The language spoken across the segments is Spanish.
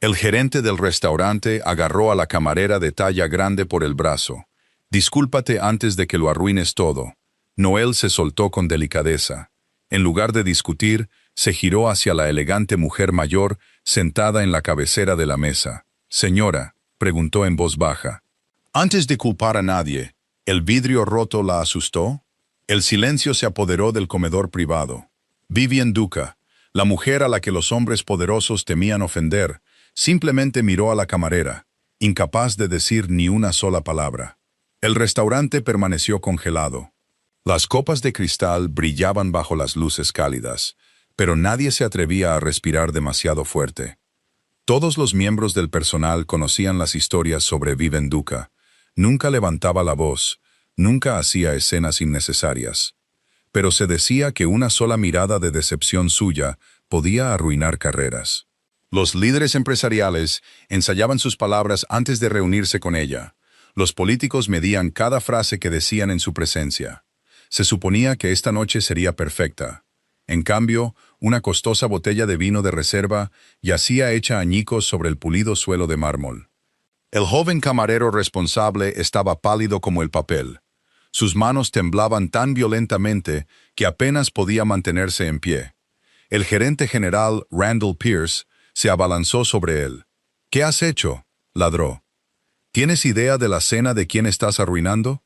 El gerente del restaurante agarró a la camarera de talla grande por el brazo. «Discúlpate antes de que lo arruines todo». Noel se soltó con delicadeza. En lugar de discutir, se giró hacia la elegante mujer mayor sentada en la cabecera de la mesa. «Señora», preguntó en voz baja. Antes de culpar a nadie, ¿el vidrio roto la asustó? El silencio se apoderó del comedor privado. Vivian Duca, la mujer a la que los hombres poderosos temían ofender, simplemente miró a la camarera, incapaz de decir ni una sola palabra. El restaurante permaneció congelado. Las copas de cristal brillaban bajo las luces cálidas, pero nadie se atrevía a respirar demasiado fuerte. Todos los miembros del personal conocían las historias sobre Vivian Duca. Nunca levantaba la voz, nunca hacía escenas innecesarias. Pero se decía que una sola mirada de decepción suya podía arruinar carreras. Los líderes empresariales ensayaban sus palabras antes de reunirse con ella. Los políticos medían cada frase que decían en su presencia. Se suponía que esta noche sería perfecta. En cambio, una costosa botella de vino de reserva yacía hecha añicos sobre el pulido suelo de mármol. El joven camarero responsable estaba pálido como el papel. Sus manos temblaban tan violentamente que apenas podía mantenerse en pie. El gerente general, Randall Pierce, se abalanzó sobre él. «¿Qué has hecho?», ladró. «¿Tienes idea de la cena de quién estás arruinando?».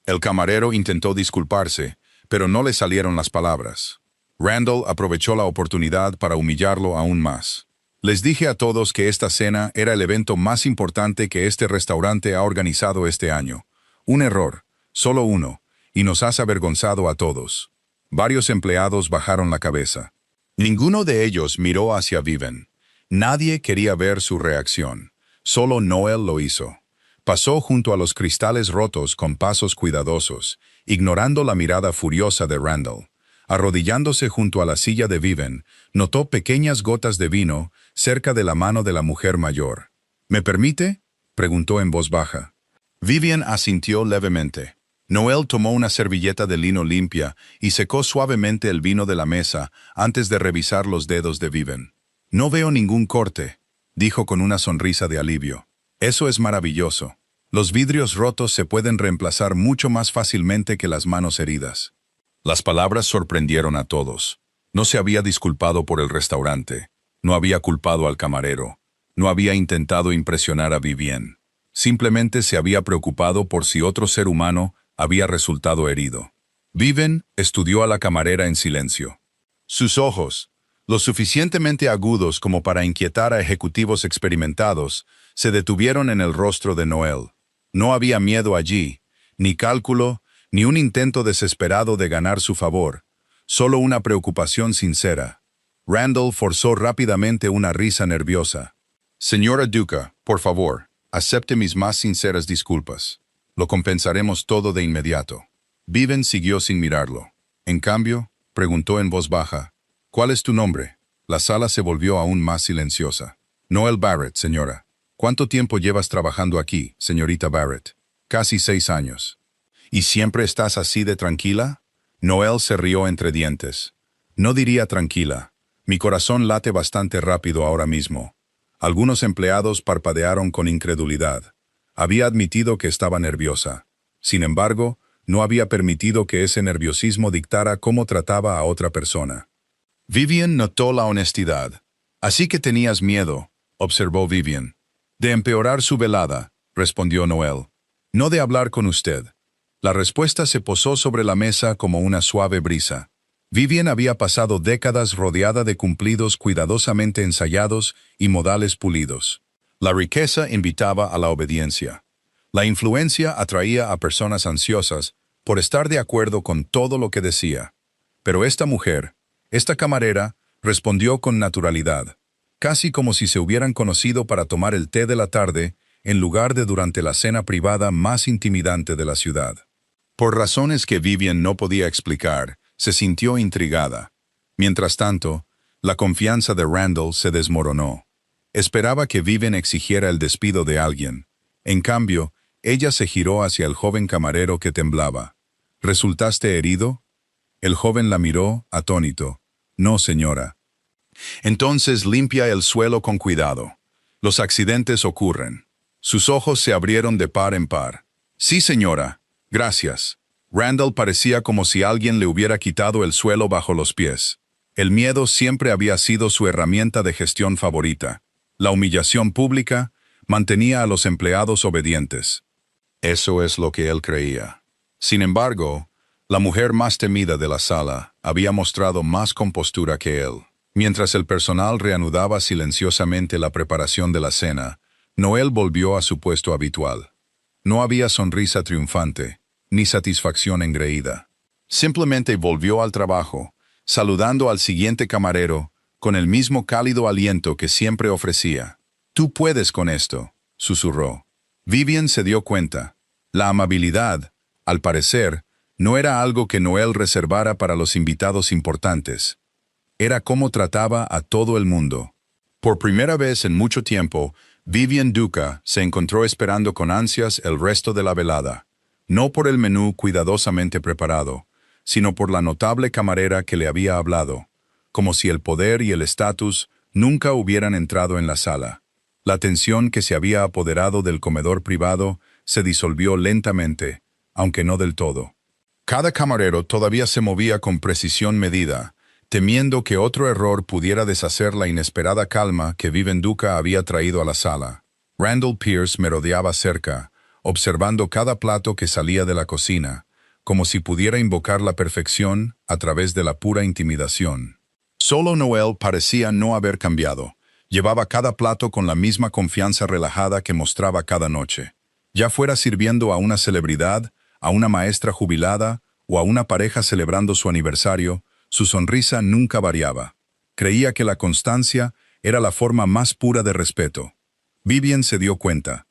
El camarero intentó disculparse, pero no le salieron las palabras. Randall aprovechó la oportunidad para humillarlo aún más. «Les dije a todos que esta cena era el evento más importante que este restaurante ha organizado este año. Un error, solo uno, y nos has avergonzado a todos». Varios empleados bajaron la cabeza. Ninguno de ellos miró hacia Vivian. Nadie quería ver su reacción. Solo Noel lo hizo. Pasó junto a los cristales rotos con pasos cuidadosos, ignorando la mirada furiosa de Randall. Arrodillándose junto a la silla de Vivian, notó pequeñas gotas de vino cerca de la mano de la mujer mayor. «¿Me permite?», preguntó en voz baja. Vivian asintió levemente. Noel tomó una servilleta de lino limpia y secó suavemente el vino de la mesa antes de revisar los dedos de Vivian. «No veo ningún corte», dijo con una sonrisa de alivio. «Eso es maravilloso. Los vidrios rotos se pueden reemplazar mucho más fácilmente que las manos heridas». Las palabras sorprendieron a todos. No se había disculpado por el restaurante, no había culpado al camarero, no había intentado impresionar a Vivian. Simplemente se había preocupado por si otro ser humano había resultado herido. Vivian estudió a la camarera en silencio. Sus ojos, lo suficientemente agudos como para inquietar a ejecutivos experimentados, se detuvieron en el rostro de Noel. No había miedo allí, ni cálculo, ni un intento desesperado de ganar su favor, solo una preocupación sincera. Randall forzó rápidamente una risa nerviosa. «Señora Duca, por favor, acepte mis más sinceras disculpas. Lo compensaremos todo de inmediato». Vivian siguió sin mirarlo. En cambio, preguntó en voz baja, «¿Cuál es tu nombre?». La sala se volvió aún más silenciosa. «Noel Barrett, señora». «¿Cuánto tiempo llevas trabajando aquí, señorita Barrett?». «Casi 6 años». «¿Y siempre estás así de tranquila?». Noel se rió entre dientes. «No diría tranquila. Mi corazón late bastante rápido ahora mismo». Algunos empleados parpadearon con incredulidad. Había admitido que estaba nerviosa. Sin embargo, no había permitido que ese nerviosismo dictara cómo trataba a otra persona. Vivian notó la honestidad. «Así que tenías miedo», observó Vivian. «De empeorar su velada», respondió Noel. «No de hablar con usted». La respuesta se posó sobre la mesa como una suave brisa. Vivian había pasado décadas rodeada de cumplidos cuidadosamente ensayados y modales pulidos. La riqueza invitaba a la obediencia. La influencia atraía a personas ansiosas por estar de acuerdo con todo lo que decía. Pero esta mujer, esta camarera, respondió con naturalidad, casi como si se hubieran conocido para tomar el té de la tarde en lugar de durante la cena privada más intimidante de la ciudad. Por razones que Vivian no podía explicar, se sintió intrigada. Mientras tanto, la confianza de Randall se desmoronó. Esperaba que Vivian exigiera el despido de alguien. En cambio, ella se giró hacia el joven camarero que temblaba. «¿Resultaste herido?». El joven la miró, atónito. «No, señora». «Entonces limpia el suelo con cuidado». Los accidentes ocurren. Sus ojos se abrieron de par en par. Sí, señora. Gracias. Randall parecía como si alguien le hubiera quitado el suelo bajo los pies. El miedo siempre había sido su herramienta de gestión favorita. La humillación pública mantenía a los empleados obedientes. Eso es lo que él creía. Sin embargo, la mujer más temida de la sala había mostrado más compostura que él. Mientras el personal reanudaba silenciosamente la preparación de la cena, Noel volvió a su puesto habitual. No había sonrisa triunfante, ni satisfacción engreída. Simplemente volvió al trabajo, saludando al siguiente camarero con el mismo cálido aliento que siempre ofrecía. «Tú puedes con esto», susurró. Vivian se dio cuenta. La amabilidad, al parecer, no era algo que Noel reservara para los invitados importantes. Era cómo trataba a todo el mundo. Por primera vez en mucho tiempo, Vivian Duca se encontró esperando con ansias el resto de la velada, no por el menú cuidadosamente preparado, sino por la notable camarera que le había hablado, como si el poder y el estatus nunca hubieran entrado en la sala. La tensión que se había apoderado del comedor privado se disolvió lentamente, aunque no del todo. Cada camarero todavía se movía con precisión medida, temiendo que otro error pudiera deshacer la inesperada calma que Vivian Duca había traído a la sala. Randall Pierce merodeaba cerca, observando cada plato que salía de la cocina, como si pudiera invocar la perfección a través de la pura intimidación. Solo Noel parecía no haber cambiado. Llevaba cada plato con la misma confianza relajada que mostraba cada noche. Ya fuera sirviendo a una celebridad, a una maestra jubilada o a una pareja celebrando su aniversario, su sonrisa nunca variaba. Creía que la constancia era la forma más pura de respeto. Vivian se dio cuenta.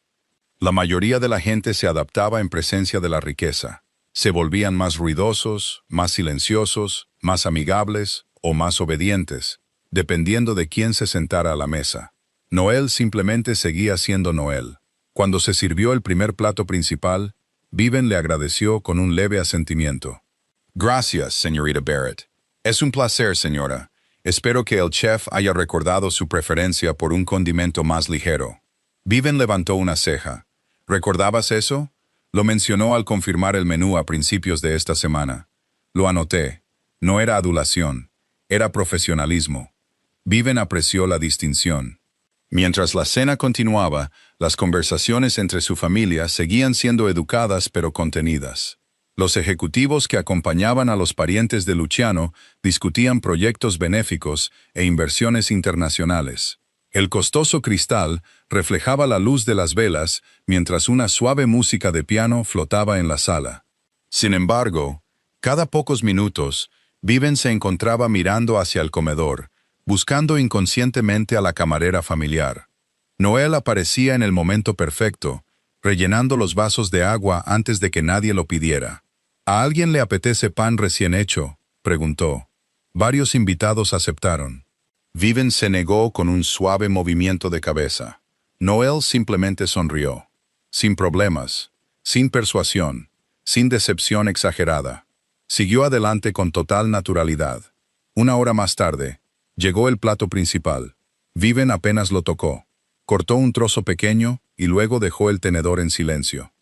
La mayoría de la gente se adaptaba en presencia de la riqueza. Se volvían más ruidosos, más silenciosos, más amigables o más obedientes, dependiendo de quién se sentara a la mesa. Noel simplemente seguía siendo Noel. Cuando se sirvió el primer plato principal, Vivian le agradeció con un leve asentimiento. «Gracias, señorita Barrett. Es un placer, señora. Espero que el chef haya recordado su preferencia por un condimento más ligero». Vivian levantó una ceja. «¿Recordabas eso?» Lo mencionó al confirmar el menú a principios de esta semana. Lo anoté. No era adulación, era profesionalismo. Vivian apreció la distinción. Mientras la cena continuaba, las conversaciones entre su familia seguían siendo educadas pero contenidas. Los ejecutivos que acompañaban a los parientes de Luciano discutían proyectos benéficos e inversiones internacionales. El costoso cristal reflejaba la luz de las velas mientras una suave música de piano flotaba en la sala. Sin embargo, cada pocos minutos, Vivian se encontraba mirando hacia el comedor, buscando inconscientemente a la camarera familiar. Noel aparecía en el momento perfecto, rellenando los vasos de agua antes de que nadie lo pidiera. «¿A alguien le apetece pan recién hecho?», preguntó. Varios invitados aceptaron. Vivian se negó con un suave movimiento de cabeza. Noel simplemente sonrió. Sin problemas, sin persuasión, sin decepción exagerada. Siguió adelante con total naturalidad. Una hora más tarde, llegó el plato principal. Vivian apenas lo tocó. Cortó un trozo pequeño y luego dejó el tenedor en silencio.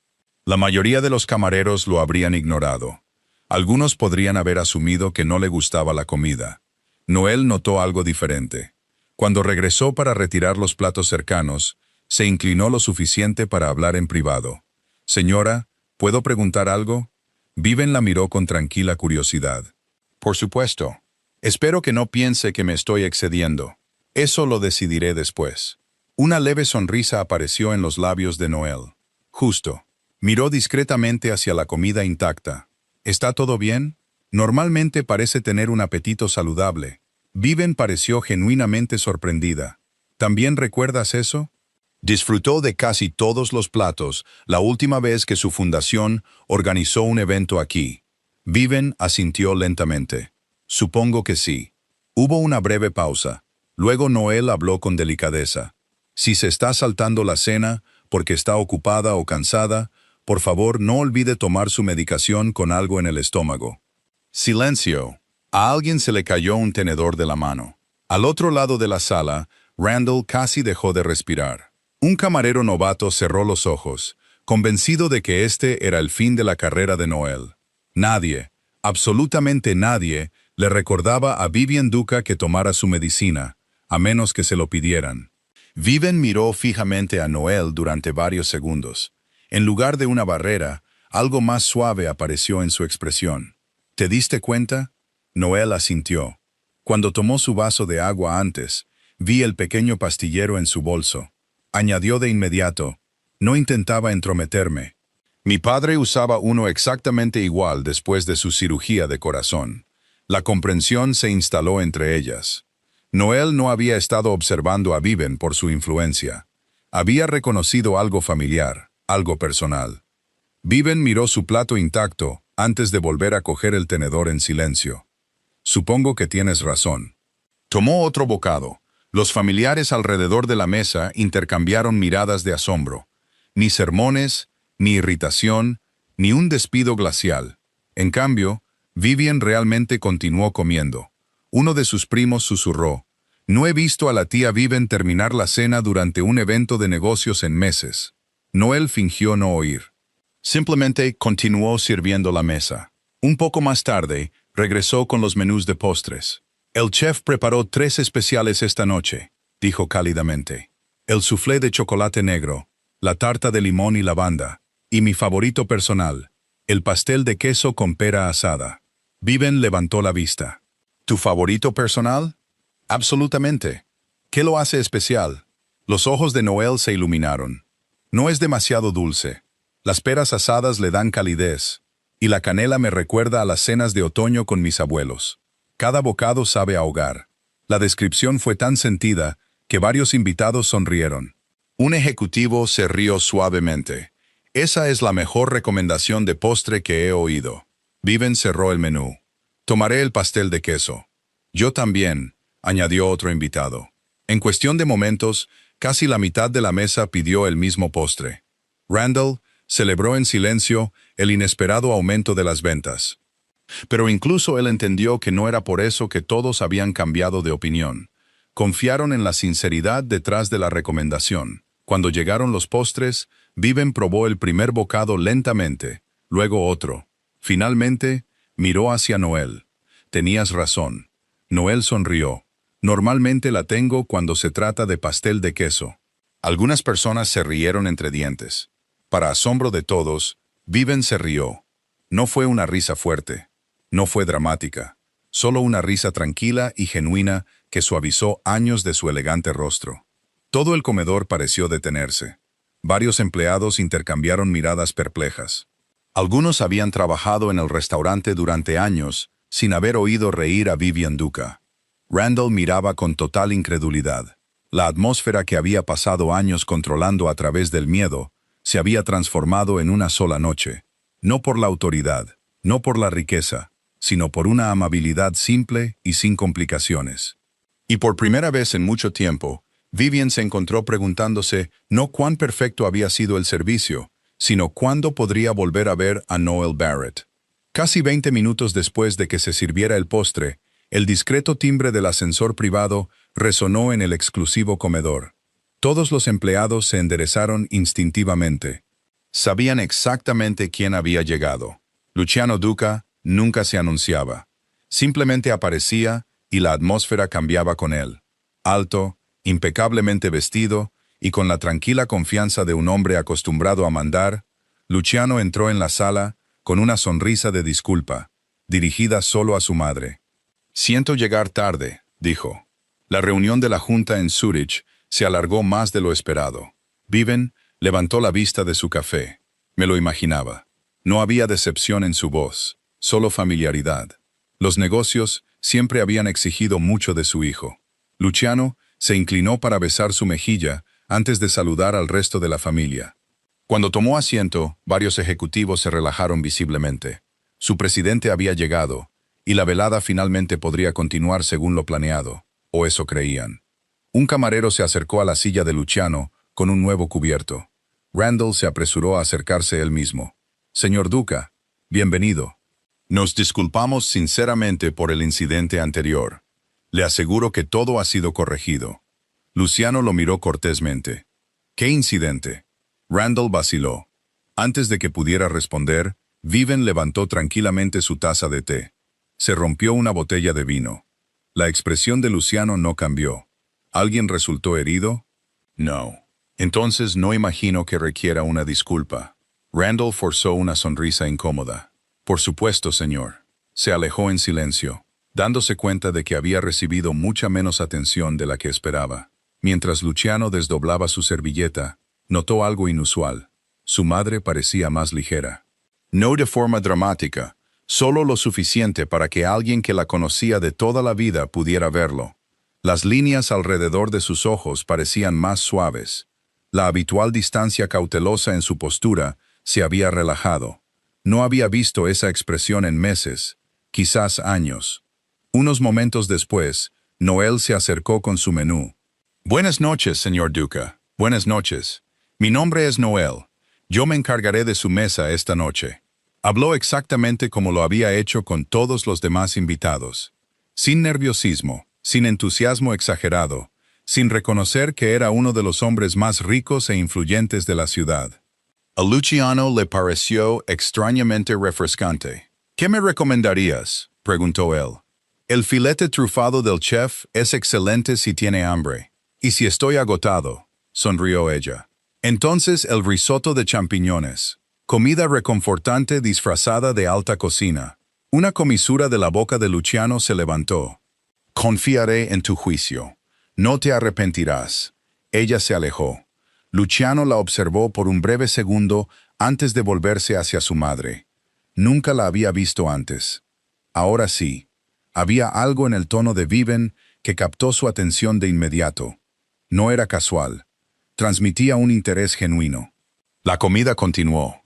La mayoría de los camareros lo habrían ignorado. Algunos podrían haber asumido que no le gustaba la comida. Noel notó algo diferente. Cuando regresó para retirar los platos cercanos, se inclinó lo suficiente para hablar en privado. «Señora, ¿puedo preguntar algo?» Vivian la miró con tranquila curiosidad. «Por supuesto. Espero que no piense que me estoy excediendo. Eso lo decidiré después». Una leve sonrisa apareció en los labios de Noel. Justo. Miró discretamente hacia la comida intacta. «¿Está todo bien?» Normalmente parece tener un apetito saludable. Vivian pareció genuinamente sorprendida. ¿También recuerdas eso? Disfrutó de casi todos los platos la última vez que su fundación organizó un evento aquí. Vivian asintió lentamente. Supongo que sí. Hubo una breve pausa. Luego Noel habló con delicadeza. Si se está saltando la cena porque está ocupada o cansada, por favor no olvide tomar su medicación con algo en el estómago. Silencio. A alguien se le cayó un tenedor de la mano. Al otro lado de la sala, Randall casi dejó de respirar. Un camarero novato cerró los ojos, convencido de que este era el fin de la carrera de Noel. Nadie, absolutamente nadie, le recordaba a Vivian Duca que tomara su medicina, a menos que se lo pidieran. Vivian miró fijamente a Noel durante varios segundos. En lugar de una barrera, algo más suave apareció en su expresión. ¿Te diste cuenta? Noel asintió. Cuando tomó su vaso de agua antes, vi el pequeño pastillero en su bolso. Añadió de inmediato, no intentaba entrometerme. Mi padre usaba uno exactamente igual después de su cirugía de corazón. La comprensión se instaló entre ellas. Noel no había estado observando a Vivian por su influencia. Había reconocido algo familiar, algo personal. Vivian miró su plato intacto antes de volver a coger el tenedor en silencio. Supongo que tienes razón. Tomó otro bocado. Los familiares alrededor de la mesa intercambiaron miradas de asombro. Ni sermones, ni irritación, ni un despido glacial. En cambio, Vivian realmente continuó comiendo. Uno de sus primos susurró, «No he visto a la tía Vivian terminar la cena durante un evento de negocios en meses». Noel fingió no oír. Simplemente continuó sirviendo la mesa. Un poco más tarde, regresó con los menús de postres. «El chef preparó 3 especiales esta noche», dijo cálidamente. «El soufflé de chocolate negro, la tarta de limón y lavanda, y mi favorito personal, el pastel de queso con pera asada». Vivian levantó la vista. «¿Tu favorito personal?» «Absolutamente. ¿Qué lo hace especial?» Los ojos de Noel se iluminaron. «No es demasiado dulce. Las peras asadas le dan calidez, y la canela me recuerda a las cenas de otoño con mis abuelos. Cada bocado sabe a hogar». La descripción fue tan sentida que varios invitados sonrieron. Un ejecutivo se rió suavemente. «Esa es la mejor recomendación de postre que he oído». Vivian cerró el menú. «Tomaré el pastel de queso». «Yo también», añadió otro invitado. En cuestión de momentos, casi la mitad de la mesa pidió el mismo postre. Randall celebró en silencio el inesperado aumento de las ventas. Pero incluso él entendió que no era por eso que todos habían cambiado de opinión. Confiaron en la sinceridad detrás de la recomendación. Cuando llegaron los postres, Vivian probó el primer bocado lentamente, luego otro. Finalmente, miró hacia Noel. «Tenías razón». Noel sonrió. «Normalmente la tengo cuando se trata de pastel de queso». Algunas personas se rieron entre dientes. Para asombro de todos, Vivian se rió. No fue una risa fuerte. No fue dramática. Solo una risa tranquila y genuina que suavizó años de su elegante rostro. Todo el comedor pareció detenerse. Varios empleados intercambiaron miradas perplejas. Algunos habían trabajado en el restaurante durante años sin haber oído reír a Vivian Duca. Randall miraba con total incredulidad. La atmósfera que había pasado años controlando a través del miedo se había transformado en una sola noche. No por la autoridad, no por la riqueza, sino por una amabilidad simple y sin complicaciones. Y por primera vez en mucho tiempo, Vivian se encontró preguntándose no cuán perfecto había sido el servicio, sino cuándo podría volver a ver a Noel Barrett. Casi 20 minutos después de que se sirviera el postre, el discreto timbre del ascensor privado resonó en el exclusivo comedor. Todos los empleados se enderezaron instintivamente. Sabían exactamente quién había llegado. Luciano Duca nunca se anunciaba. Simplemente aparecía y la atmósfera cambiaba con él. Alto, impecablemente vestido y con la tranquila confianza de un hombre acostumbrado a mandar, Luciano entró en la sala con una sonrisa de disculpa, dirigida solo a su madre. «Siento llegar tarde», dijo. La reunión de la junta en Zúrich se alargó más de lo esperado. Vivian levantó la vista de su café. Me lo imaginaba. No había decepción en su voz, solo familiaridad. Los negocios siempre habían exigido mucho de su hijo. Luciano se inclinó para besar su mejilla antes de saludar al resto de la familia. Cuando tomó asiento, varios ejecutivos se relajaron visiblemente. Su presidente había llegado, y la velada finalmente podría continuar según lo planeado, o eso creían. Un camarero se acercó a la silla de Luciano con un nuevo cubierto. Randall se apresuró a acercarse él mismo. «Señor Duca, bienvenido. Nos disculpamos sinceramente por el incidente anterior. Le aseguro que todo ha sido corregido». Luciano lo miró cortésmente. ¿Qué incidente? Randall vaciló. Antes de que pudiera responder, Viven levantó tranquilamente su taza de té. Se rompió una botella de vino. La expresión de Luciano no cambió. ¿Alguien resultó herido? No. Entonces no imagino que requiera una disculpa. Randall forzó una sonrisa incómoda. Por supuesto, señor. Se alejó en silencio, dándose cuenta de que había recibido mucha menos atención de la que esperaba. Mientras Luciano desdoblaba su servilleta, notó algo inusual. Su madre parecía más ligera. No de forma dramática, solo lo suficiente para que alguien que la conocía de toda la vida pudiera verlo. Las líneas alrededor de sus ojos parecían más suaves. La habitual distancia cautelosa en su postura se había relajado. No había visto esa expresión en meses, quizás años. Unos momentos después, Noel se acercó con su menú. Buenas noches, señor Duca. Buenas noches. Mi nombre es Noel. Yo me encargaré de su mesa esta noche. Habló exactamente como lo había hecho con todos los demás invitados. Sin nerviosismo, sin entusiasmo exagerado, sin reconocer que era uno de los hombres más ricos e influyentes de la ciudad. A Luciano le pareció extrañamente refrescante. ¿Qué me recomendarías?, preguntó él. El filete trufado del chef es excelente si tiene hambre. Y si estoy agotado, sonrió ella. Entonces el risotto de champiñones. Comida reconfortante disfrazada de alta cocina. Una comisura de la boca de Luciano se levantó. Confiaré en tu juicio. No te arrepentirás. Ella se alejó. Luciano la observó por un breve segundo antes de volverse hacia su madre. Nunca la había visto antes. Ahora sí. Había algo en el tono de Viven que captó su atención de inmediato. No era casual. Transmitía un interés genuino. La comida continuó.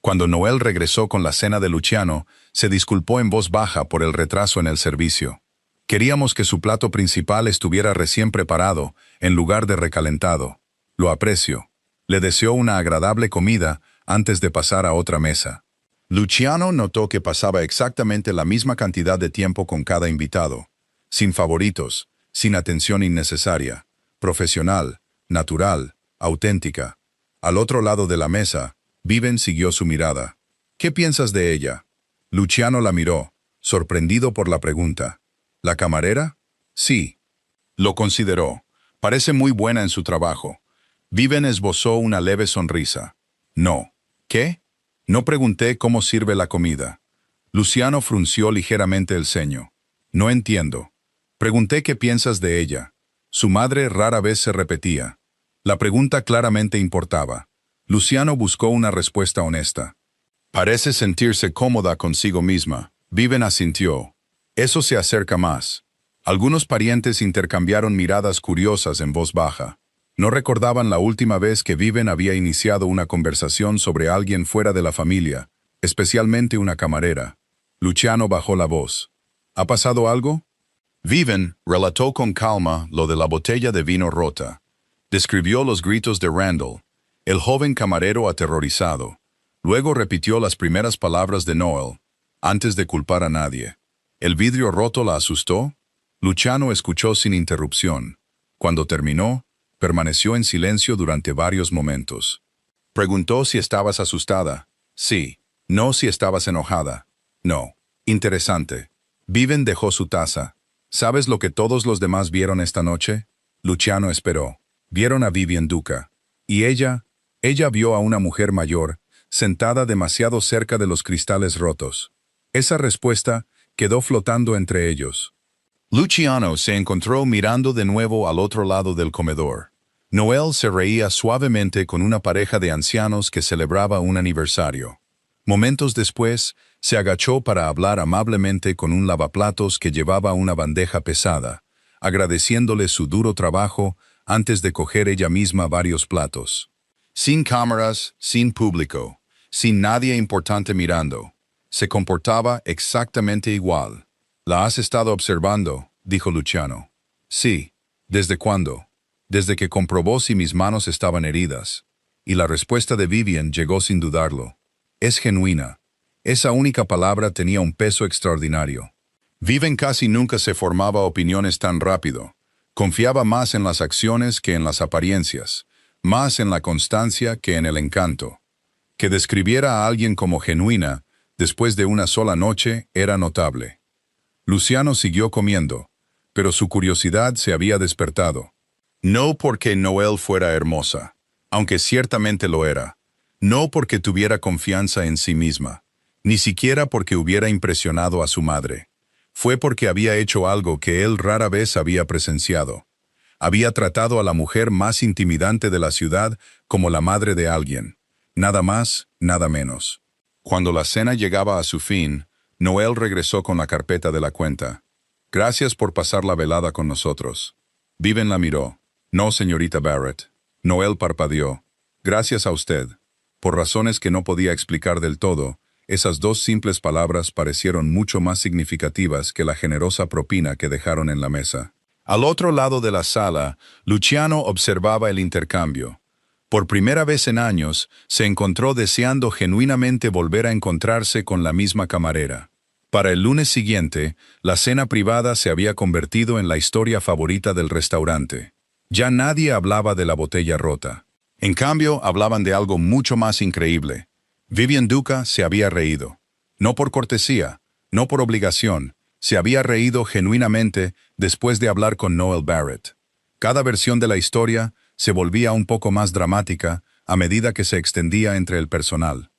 Cuando Noel regresó con la cena de Luciano, se disculpó en voz baja por el retraso en el servicio. Queríamos que su plato principal estuviera recién preparado, en lugar de recalentado. Lo aprecio. Le deseó una agradable comida antes de pasar a otra mesa. Luciano notó que pasaba exactamente la misma cantidad de tiempo con cada invitado. Sin favoritos, sin atención innecesaria. Profesional, natural, auténtica. Al otro lado de la mesa, Viven siguió su mirada. ¿Qué piensas de ella? Luciano la miró, sorprendido por la pregunta. ¿La camarera? Sí. Lo consideró. Parece muy buena en su trabajo. Viven esbozó una leve sonrisa. No. ¿Qué? No pregunté cómo sirve la comida. Luciano frunció ligeramente el ceño. No entiendo. Pregunté qué piensas de ella. Su madre rara vez se repetía. La pregunta claramente importaba. Luciano buscó una respuesta honesta. Parece sentirse cómoda consigo misma. Viven asintió. Eso se acerca más. Algunos parientes intercambiaron miradas curiosas en voz baja. No recordaban la última vez que Viven había iniciado una conversación sobre alguien fuera de la familia, especialmente una camarera. Luciano bajó la voz. ¿Ha pasado algo? Viven relató con calma lo de la botella de vino rota. Describió los gritos de Randall, el joven camarero aterrorizado. Luego repitió las primeras palabras de Noel, antes de culpar a nadie. ¿El vidrio roto la asustó? Luciano escuchó sin interrupción. Cuando terminó, permaneció en silencio durante varios momentos. Preguntó si estabas asustada. Sí. No si estabas enojada. No. Interesante. Viven dejó su taza. ¿Sabes lo que todos los demás vieron esta noche? Luciano esperó. Vieron a Vivian Duca. Y ella vio a una mujer mayor, sentada demasiado cerca de los cristales rotos. Esa respuesta quedó flotando entre ellos. Luciano se encontró mirando de nuevo al otro lado del comedor. Noel se reía suavemente con una pareja de ancianos que celebraba un aniversario. Momentos después, se agachó para hablar amablemente con un lavaplatos que llevaba una bandeja pesada, agradeciéndole su duro trabajo antes de coger ella misma varios platos. Sin cámaras, sin público, sin nadie importante mirando. Se comportaba exactamente igual. «¿La has estado observando?», dijo Luciano. «Sí». «¿Desde cuándo?» «Desde que comprobó si mis manos estaban heridas». Y la respuesta de Vivian llegó sin dudarlo. «Es genuina». Esa única palabra tenía un peso extraordinario. Vivian casi nunca se formaba opiniones tan rápido. Confiaba más en las acciones que en las apariencias, más en la constancia que en el encanto. Que describiera a alguien como genuina, después de una sola noche, era notable. Luciano siguió comiendo, pero su curiosidad se había despertado. No porque Noelle fuera hermosa, aunque ciertamente lo era. No porque tuviera confianza en sí misma, ni siquiera porque hubiera impresionado a su madre. Fue porque había hecho algo que él rara vez había presenciado. Había tratado a la mujer más intimidante de la ciudad como la madre de alguien. Nada más, nada menos. Cuando la cena llegaba a su fin, Noelle regresó con la carpeta de la cuenta. Gracias por pasar la velada con nosotros. Viven la miró. No, señorita Barrett. Noelle parpadeó. Gracias a usted. Por razones que no podía explicar del todo, esas dos simples palabras parecieron mucho más significativas que la generosa propina que dejaron en la mesa. Al otro lado de la sala, Luciano observaba el intercambio. Por primera vez en años, se encontró deseando genuinamente volver a encontrarse con la misma camarera. Para el lunes siguiente, la cena privada se había convertido en la historia favorita del restaurante. Ya nadie hablaba de la botella rota. En cambio, hablaban de algo mucho más increíble. Vivian Duca se había reído. No por cortesía, no por obligación, se había reído genuinamente después de hablar con Noelle Barrett. Cada versión de la historia se volvía un poco más dramática a medida que se extendía entre el personal.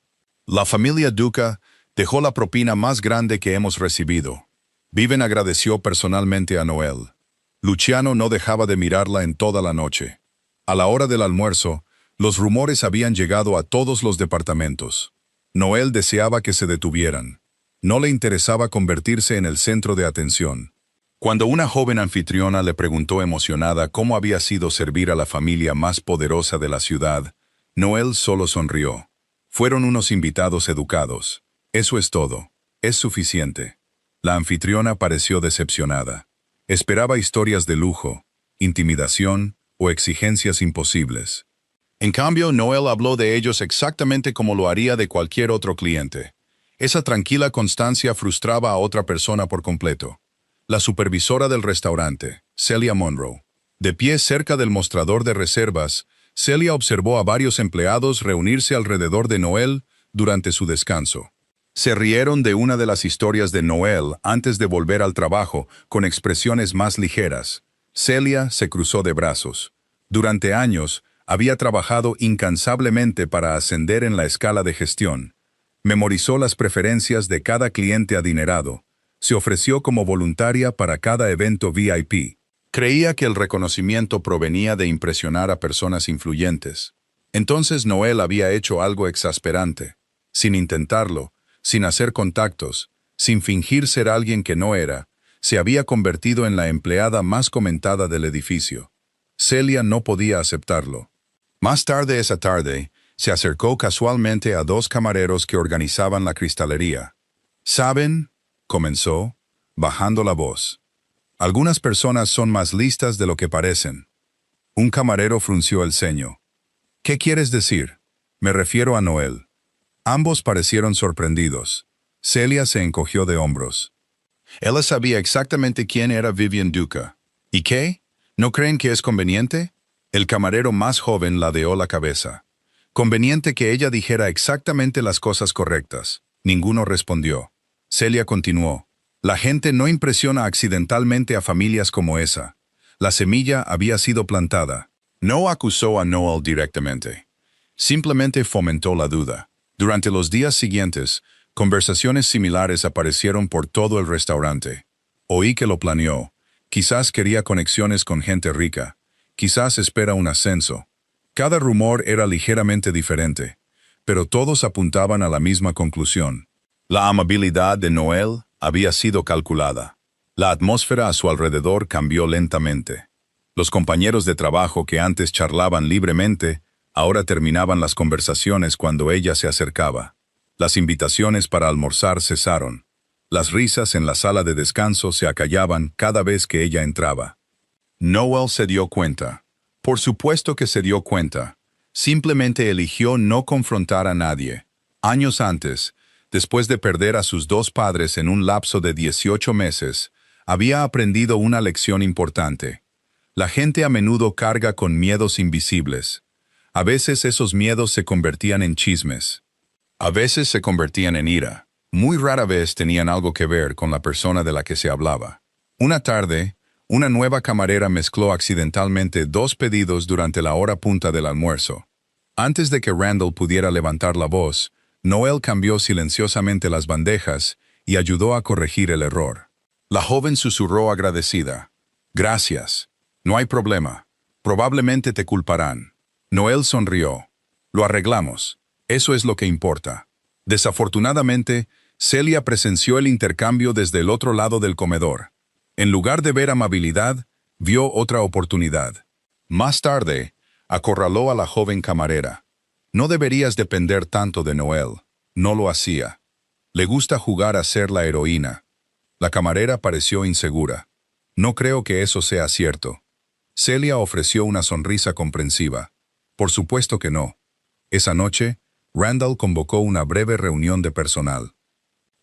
La familia Duca dejó la propina más grande que hemos recibido. Vivian agradeció personalmente a Noelle. Luciano no dejaba de mirarla en toda la noche. A la hora del almuerzo, los rumores habían llegado a todos los departamentos. Noelle deseaba que se detuvieran. No le interesaba convertirse en el centro de atención. Cuando una joven anfitriona le preguntó emocionada cómo había sido servir a la familia más poderosa de la ciudad, Noelle solo sonrió. Fueron unos invitados educados. Eso es todo. Es suficiente. La anfitriona pareció decepcionada. Esperaba historias de lujo, intimidación o exigencias imposibles. En cambio, Noelle habló de ellos exactamente como lo haría de cualquier otro cliente. Esa tranquila constancia frustraba a otra persona por completo. La supervisora del restaurante, Celia Monroe. De pie cerca del mostrador de reservas, Celia observó a varios empleados reunirse alrededor de Noelle durante su descanso. Se rieron de una de las historias de Noelle antes de volver al trabajo con expresiones más ligeras. Celia se cruzó de brazos. Durante años, había trabajado incansablemente para ascender en la escala de gestión. Memorizó las preferencias de cada cliente adinerado. Se ofreció como voluntaria para cada evento VIP. Creía que el reconocimiento provenía de impresionar a personas influyentes. Entonces Noelle había hecho algo exasperante. Sin intentarlo, sin hacer contactos, sin fingir ser alguien que no era, se había convertido en la empleada más comentada del edificio. Celia no podía aceptarlo. Más tarde esa tarde, se acercó casualmente a dos camareros que organizaban la cristalería. ¿Saben?, comenzó, bajando la voz. Algunas personas son más listas de lo que parecen. Un camarero frunció el ceño. ¿Qué quieres decir? Me refiero a Noelle. Ambos parecieron sorprendidos. Celia se encogió de hombros. Ella sabía exactamente quién era Vivian Duca. ¿Y qué? ¿No creen que es conveniente? El camarero más joven ladeó la cabeza. Conveniente que ella dijera exactamente las cosas correctas. Ninguno respondió. Celia continuó. La gente no impresiona accidentalmente a familias como esa. La semilla había sido plantada. No acusó a Noelle directamente. Simplemente fomentó la duda. Durante los días siguientes, conversaciones similares aparecieron por todo el restaurante. Oí que lo planeó. Quizás quería conexiones con gente rica. Quizás espera un ascenso. Cada rumor era ligeramente diferente, pero todos apuntaban a la misma conclusión. La amabilidad de Noelle había sido calculada. La atmósfera a su alrededor cambió lentamente. Los compañeros de trabajo que antes charlaban libremente, ahora terminaban las conversaciones cuando ella se acercaba. Las invitaciones para almorzar cesaron. Las risas en la sala de descanso se acallaban cada vez que ella entraba. Noelle se dio cuenta. Por supuesto que se dio cuenta. Simplemente eligió no confrontar a nadie. Años antes, después de perder a sus dos padres en un lapso de 18 meses, había aprendido una lección importante. La gente a menudo carga con miedos invisibles. A veces esos miedos se convertían en chismes. A veces se convertían en ira. Muy rara vez tenían algo que ver con la persona de la que se hablaba. Una tarde, una nueva camarera mezcló accidentalmente 2 pedidos durante la hora punta del almuerzo. Antes de que Randall pudiera levantar la voz, Noel cambió silenciosamente las bandejas y ayudó a corregir el error. La joven susurró agradecida. «Gracias. No hay problema. Probablemente te culparán». Noel sonrió. «Lo arreglamos. Eso es lo que importa». Desafortunadamente, Celia presenció el intercambio desde el otro lado del comedor. En lugar de ver amabilidad, vio otra oportunidad. Más tarde, acorraló a la joven camarera. «No deberías depender tanto de Noel». No lo hacía. «Le gusta jugar a ser la heroína». La camarera pareció insegura. «No creo que eso sea cierto». Celia ofreció una sonrisa comprensiva. «Por supuesto que no». Esa noche, Randall convocó una breve reunión de personal.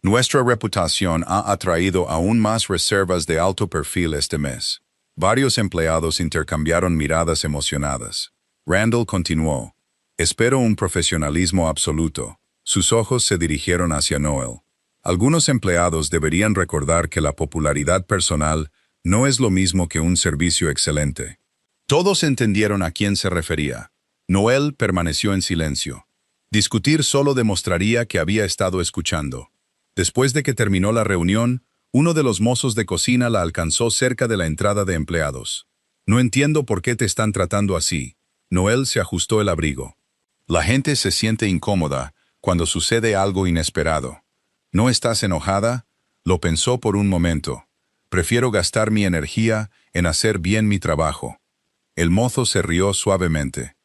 «Nuestra reputación ha atraído aún más reservas de alto perfil este mes». Varios empleados intercambiaron miradas emocionadas. Randall continuó. «Espero un profesionalismo absoluto». Sus ojos se dirigieron hacia Noel. «Algunos empleados deberían recordar que la popularidad personal no es lo mismo que un servicio excelente». Todos entendieron a quién se refería. Noel permaneció en silencio. Discutir solo demostraría que había estado escuchando. Después de que terminó la reunión, uno de los mozos de cocina la alcanzó cerca de la entrada de empleados. «No entiendo por qué te están tratando así». Noel se ajustó el abrigo. «La gente se siente incómoda cuando sucede algo inesperado». «¿No estás enojada?». Lo pensó por un momento. «Prefiero gastar mi energía en hacer bien mi trabajo». El mozo se rió suavemente.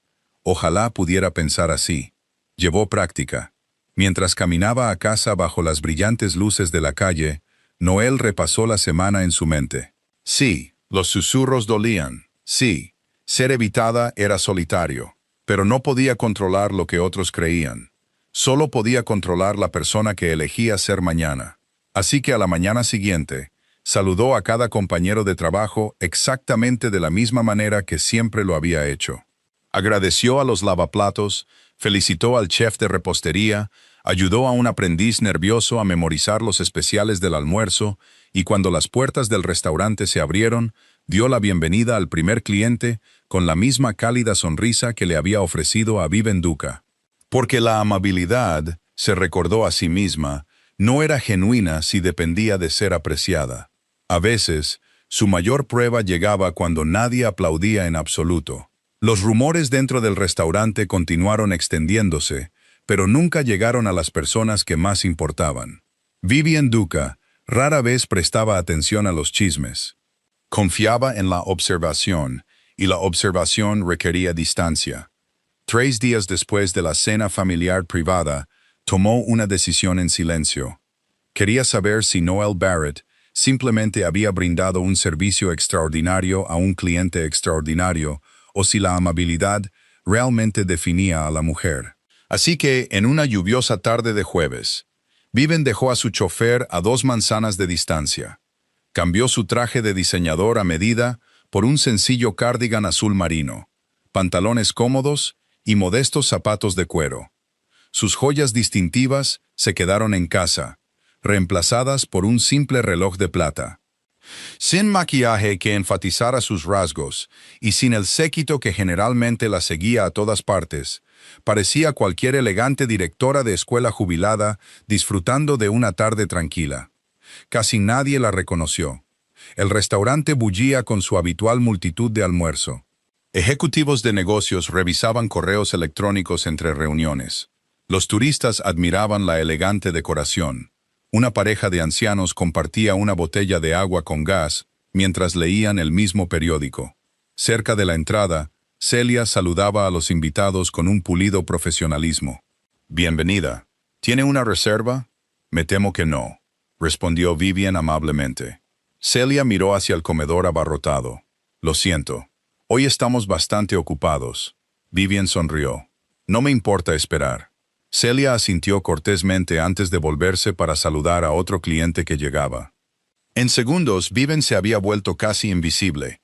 Ojalá pudiera pensar así. Llevó práctica. Mientras caminaba a casa bajo las brillantes luces de la calle, Noel repasó la semana en su mente. Sí, los susurros dolían. Sí, ser evitada era solitario. Pero no podía controlar lo que otros creían. Solo podía controlar la persona que elegía ser mañana. Así que a la mañana siguiente, saludó a cada compañero de trabajo exactamente de la misma manera que siempre lo había hecho. Agradeció a los lavaplatos, felicitó al chef de repostería, ayudó a un aprendiz nervioso a memorizar los especiales del almuerzo y cuando las puertas del restaurante se abrieron, dio la bienvenida al primer cliente con la misma cálida sonrisa que le había ofrecido a Viven Duca. Porque la amabilidad, se recordó a sí misma, no era genuina si dependía de ser apreciada. A veces, su mayor prueba llegaba cuando nadie aplaudía en absoluto. Los rumores dentro del restaurante continuaron extendiéndose, pero nunca llegaron a las personas que más importaban. Vivian Duca rara vez prestaba atención a los chismes. Confiaba en la observación, y la observación requería distancia. 3 días después de la cena familiar privada, tomó una decisión en silencio. Quería saber si Noel Barrett simplemente había brindado un servicio extraordinario a un cliente extraordinario, o si la amabilidad realmente definía a la mujer. Así que, en una lluviosa tarde de jueves, Viven dejó a su chofer a 2 manzanas de distancia. Cambió su traje de diseñador a medida por un sencillo cardigan azul marino, pantalones cómodos y modestos zapatos de cuero. Sus joyas distintivas se quedaron en casa, reemplazadas por un simple reloj de plata. Sin maquillaje que enfatizara sus rasgos y sin el séquito que generalmente la seguía a todas partes, parecía cualquier elegante directora de escuela jubilada disfrutando de una tarde tranquila. Casi nadie la reconoció. El restaurante bullía con su habitual multitud de almuerzo. Ejecutivos de negocios revisaban correos electrónicos entre reuniones. Los turistas admiraban la elegante decoración. Una pareja de ancianos compartía una botella de agua con gas mientras leían el mismo periódico. Cerca de la entrada, Celia saludaba a los invitados con un pulido profesionalismo. «Bienvenida. ¿Tiene una reserva?» «Me temo que no», respondió Vivian amablemente. Celia miró hacia el comedor abarrotado. «Lo siento. Hoy estamos bastante ocupados». Vivian sonrió. «No me importa esperar». Celia asintió cortésmente antes de volverse para saludar a otro cliente que llegaba. En segundos, Vivian se había vuelto casi invisible.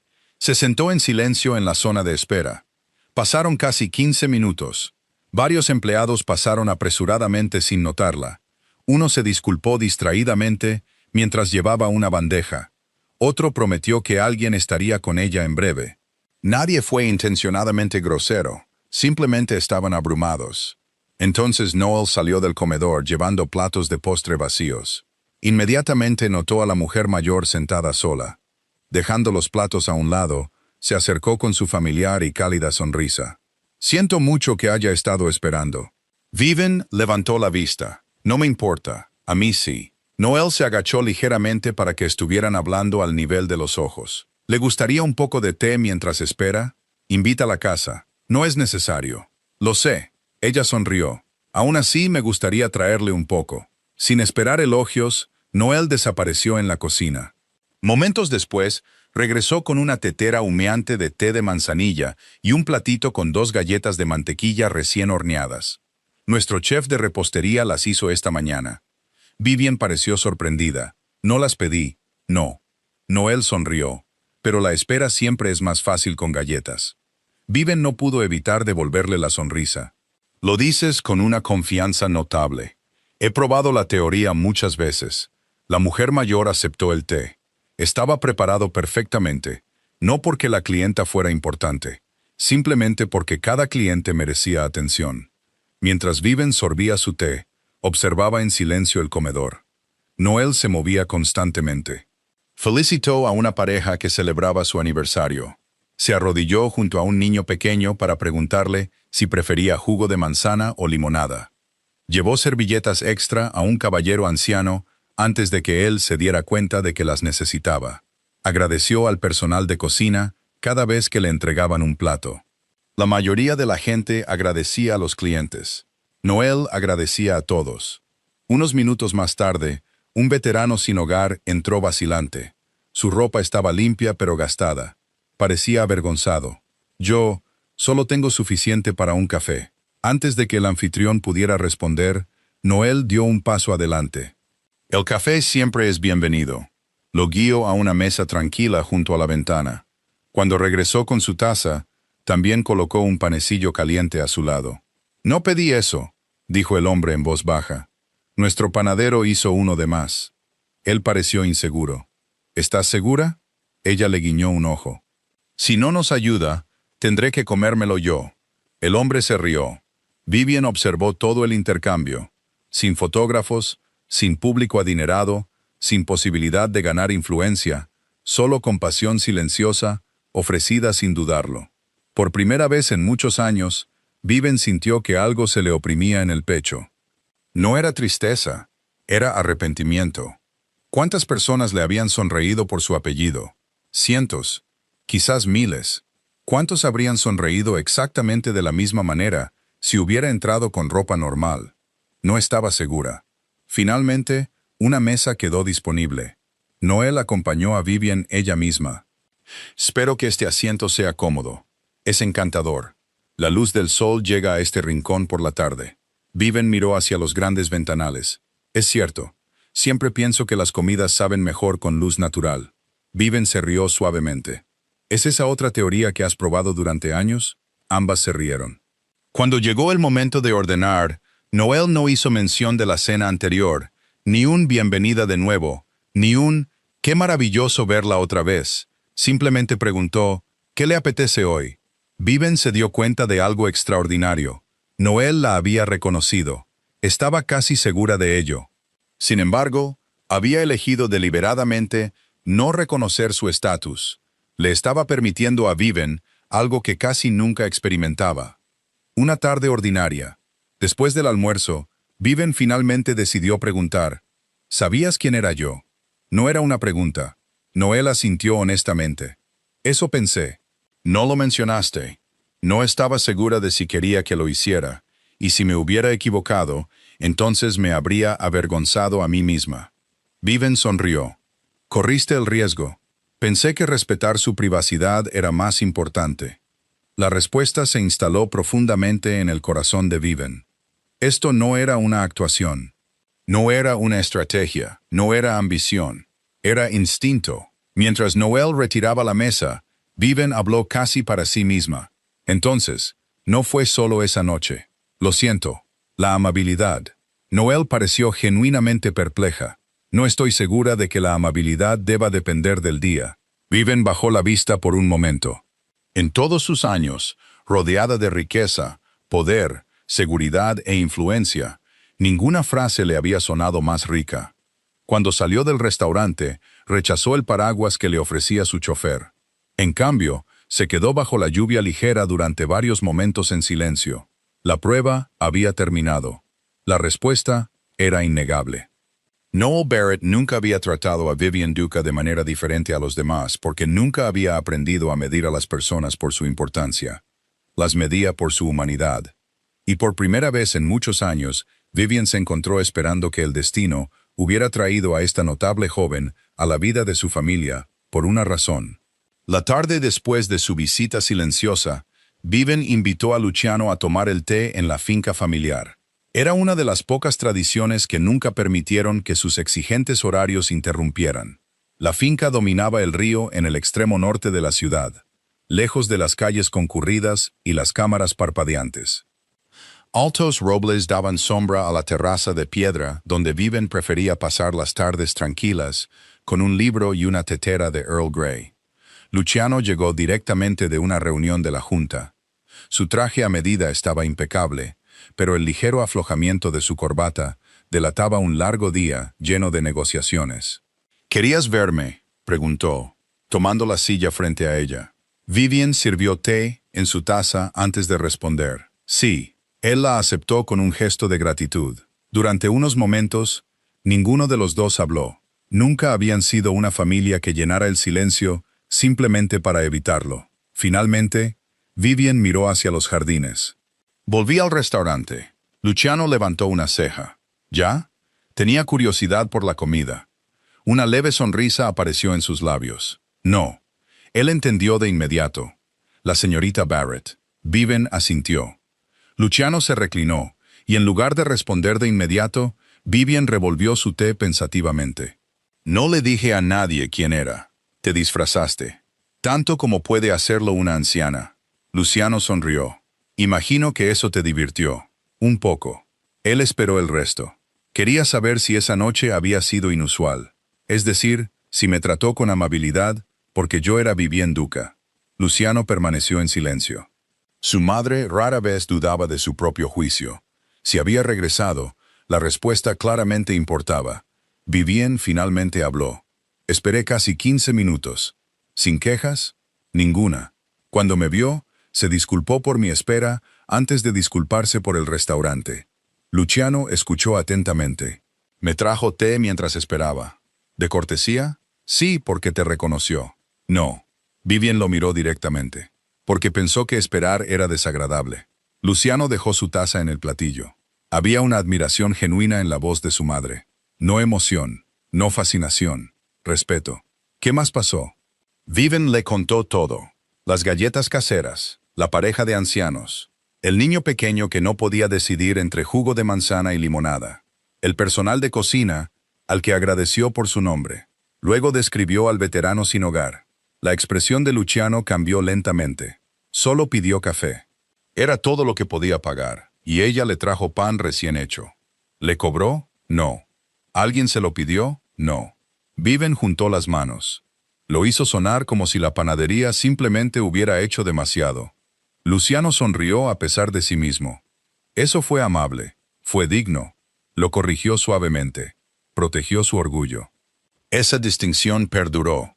Se sentó en silencio en la zona de espera. Pasaron casi 15 minutos. Varios empleados pasaron apresuradamente sin notarla. Uno se disculpó distraídamente mientras llevaba una bandeja. Otro prometió que alguien estaría con ella en breve. Nadie fue intencionadamente grosero, simplemente estaban abrumados. Entonces Noel salió del comedor llevando platos de postre vacíos. Inmediatamente notó a la mujer mayor sentada sola. Dejando los platos a un lado, se acercó con su familiar y cálida sonrisa. «Siento mucho que haya estado esperando». Vivian levantó la vista. «No me importa, a mí sí». Noel se agachó ligeramente para que estuvieran hablando al nivel de los ojos. «¿Le gustaría un poco de té mientras espera? Invita a la casa. No es necesario». «Lo sé». Ella sonrió. «Aún así me gustaría traerle un poco». Sin esperar elogios, Noel desapareció en la cocina. Momentos después, regresó con una tetera humeante de té de manzanilla y un platito con 2 galletas de mantequilla recién horneadas. «Nuestro chef de repostería las hizo esta mañana». Vivian pareció sorprendida. «No las pedí». «No». Noel sonrió. «Pero la espera siempre es más fácil con galletas». Vivian no pudo evitar devolverle la sonrisa. «Lo dices con una confianza notable. He probado la teoría muchas veces». La mujer mayor aceptó el té. Estaba preparado perfectamente, no porque la clienta fuera importante, simplemente porque cada cliente merecía atención. Mientras Vivian sorbía su té, observaba en silencio el comedor. Noel se movía constantemente. Felicitó a una pareja que celebraba su aniversario. Se arrodilló junto a un niño pequeño para preguntarle si prefería jugo de manzana o limonada. Llevó servilletas extra a un caballero anciano antes de que él se diera cuenta de que las necesitaba. Agradeció al personal de cocina cada vez que le entregaban un plato. La mayoría de la gente agradecía a los clientes. Noel agradecía a todos. Unos minutos más tarde, un veterano sin hogar entró vacilante. Su ropa estaba limpia pero gastada. Parecía avergonzado. «Yo solo tengo suficiente para un café». Antes de que el anfitrión pudiera responder, Noel dio un paso adelante. «El café siempre es bienvenido». Lo guió a una mesa tranquila junto a la ventana. Cuando regresó con su taza, también colocó un panecillo caliente a su lado. «No pedí eso», dijo el hombre en voz baja. «Nuestro panadero hizo uno de más». Él pareció inseguro. «¿Estás segura?» Ella le guiñó un ojo. «Si no nos ayuda, tendré que comérmelo yo». El hombre se rió. Vivian observó todo el intercambio. Sin fotógrafos, sin público adinerado, sin posibilidad de ganar influencia, solo compasión silenciosa, ofrecida sin dudarlo. Por primera vez en muchos años, Vivian sintió que algo se le oprimía en el pecho. No era tristeza, era arrepentimiento. ¿Cuántas personas le habían sonreído por su apellido? Cientos, quizás miles. ¿Cuántos habrían sonreído exactamente de la misma manera si hubiera entrado con ropa normal? No estaba segura. Finalmente, una mesa quedó disponible. Noel acompañó a Vivian ella misma. «Espero que este asiento sea cómodo. Es encantador. La luz del sol llega a este rincón por la tarde». Vivian miró hacia los grandes ventanales. «Es cierto. Siempre pienso que las comidas saben mejor con luz natural». Vivian se rió suavemente. «¿Es esa otra teoría que has probado durante años?» Ambas se rieron. Cuando llegó el momento de ordenar, Noel no hizo mención de la cena anterior, ni un bienvenida de nuevo, ni un «qué maravilloso verla otra vez». Simplemente preguntó «¿qué le apetece hoy?». Vivian se dio cuenta de algo extraordinario. Noel la había reconocido. Estaba casi segura de ello. Sin embargo, había elegido deliberadamente no reconocer su estatus. Le estaba permitiendo a Vivian algo que casi nunca experimentaba. Una tarde ordinaria. Después del almuerzo, Vivian finalmente decidió preguntar, «¿Sabías quién era yo?». No era una pregunta. Noel asintió honestamente. «Eso pensé». «No lo mencionaste». No estaba segura de si quería que lo hiciera, y si me hubiera equivocado, entonces me habría avergonzado a mí misma. Vivian sonrió. «Corriste el riesgo. Pensé que respetar su privacidad era más importante». La respuesta se instaló profundamente en el corazón de Vivian. Esto no era una actuación. No era una estrategia. No era ambición. Era instinto. Mientras Noel retiraba la mesa, Vivian habló casi para sí misma. Entonces, no fue solo esa noche. Lo siento. La amabilidad. Noel pareció genuinamente perpleja. No estoy segura de que la amabilidad deba depender del día. Vivian bajó la vista por un momento. En todos sus años, rodeada de riqueza, poder, seguridad e influencia, ninguna frase le había sonado más rica. Cuando salió del restaurante, rechazó el paraguas que le ofrecía su chofer. En cambio, se quedó bajo la lluvia ligera durante varios momentos en silencio. La prueba había terminado. La respuesta era innegable. Noel Barrett nunca había tratado a Vivian Duca de manera diferente a los demás porque nunca había aprendido a medir a las personas por su importancia. Las medía por su humanidad. Y por primera vez en muchos años, Vivian se encontró esperando que el destino hubiera traído a esta notable joven a la vida de su familia por una razón. La tarde después de su visita silenciosa, Vivian invitó a Luciano a tomar el té en la finca familiar. Era una de las pocas tradiciones que nunca permitieron que sus exigentes horarios interrumpieran. La finca dominaba el río en el extremo norte de la ciudad, lejos de las calles concurridas y las cámaras parpadeantes. Altos robles daban sombra a la terraza de piedra donde Vivian prefería pasar las tardes tranquilas, con un libro y una tetera de Earl Grey. Luciano llegó directamente de una reunión de la Junta. Su traje a medida estaba impecable, pero el ligero aflojamiento de su corbata delataba un largo día lleno de negociaciones. «¿Querías verme?», preguntó, tomando la silla frente a ella. Vivian sirvió té en su taza antes de responder. Sí, él la aceptó con un gesto de gratitud. Durante unos momentos, ninguno de los dos habló. Nunca habían sido una familia que llenara el silencio simplemente para evitarlo. Finalmente, Vivian miró hacia los jardines. Volví al restaurante. Luciano levantó una ceja. ¿Ya? Tenía curiosidad por la comida. Una leve sonrisa apareció en sus labios. No. Él entendió de inmediato. La señorita Barrett. Vivian asintió. Luciano se reclinó, y en lugar de responder de inmediato, Vivian revolvió su té pensativamente. No le dije a nadie quién era. Te disfrazaste. Tanto como puede hacerlo una anciana. Luciano sonrió. Imagino que eso te divirtió. Un poco. Él esperó el resto. Quería saber si esa noche había sido inusual. Es decir, si me trató con amabilidad, porque yo era Vivian Duca. Luciano permaneció en silencio. Su madre rara vez dudaba de su propio juicio. Si había regresado, la respuesta claramente importaba. Vivian finalmente habló. Esperé casi 15 minutos. ¿Sin quejas? Ninguna. Cuando me vio, se disculpó por mi espera antes de disculparse por el restaurante. Luciano escuchó atentamente. Me trajo té mientras esperaba. ¿De cortesía? Sí, porque te reconoció. No. Vivian lo miró directamente. Porque pensó que esperar era desagradable. Luciano dejó su taza en el platillo. Había una admiración genuina en la voz de su madre. No emoción, no fascinación. Respeto. ¿Qué más pasó? Vivian le contó todo. Las galletas caseras, la pareja de ancianos, el niño pequeño que no podía decidir entre jugo de manzana y limonada, el personal de cocina, al que agradeció por su nombre. Luego describió al veterano sin hogar. La expresión de Luciano cambió lentamente. Solo pidió café. Era todo lo que podía pagar, y ella le trajo pan recién hecho. ¿Le cobró? No. ¿Alguien se lo pidió? No. Vivian juntó las manos. Lo hizo sonar como si la panadería simplemente hubiera hecho demasiado. Luciano sonrió a pesar de sí mismo. Eso fue amable, fue digno. Lo corrigió suavemente. Protegió su orgullo. Esa distinción perduró.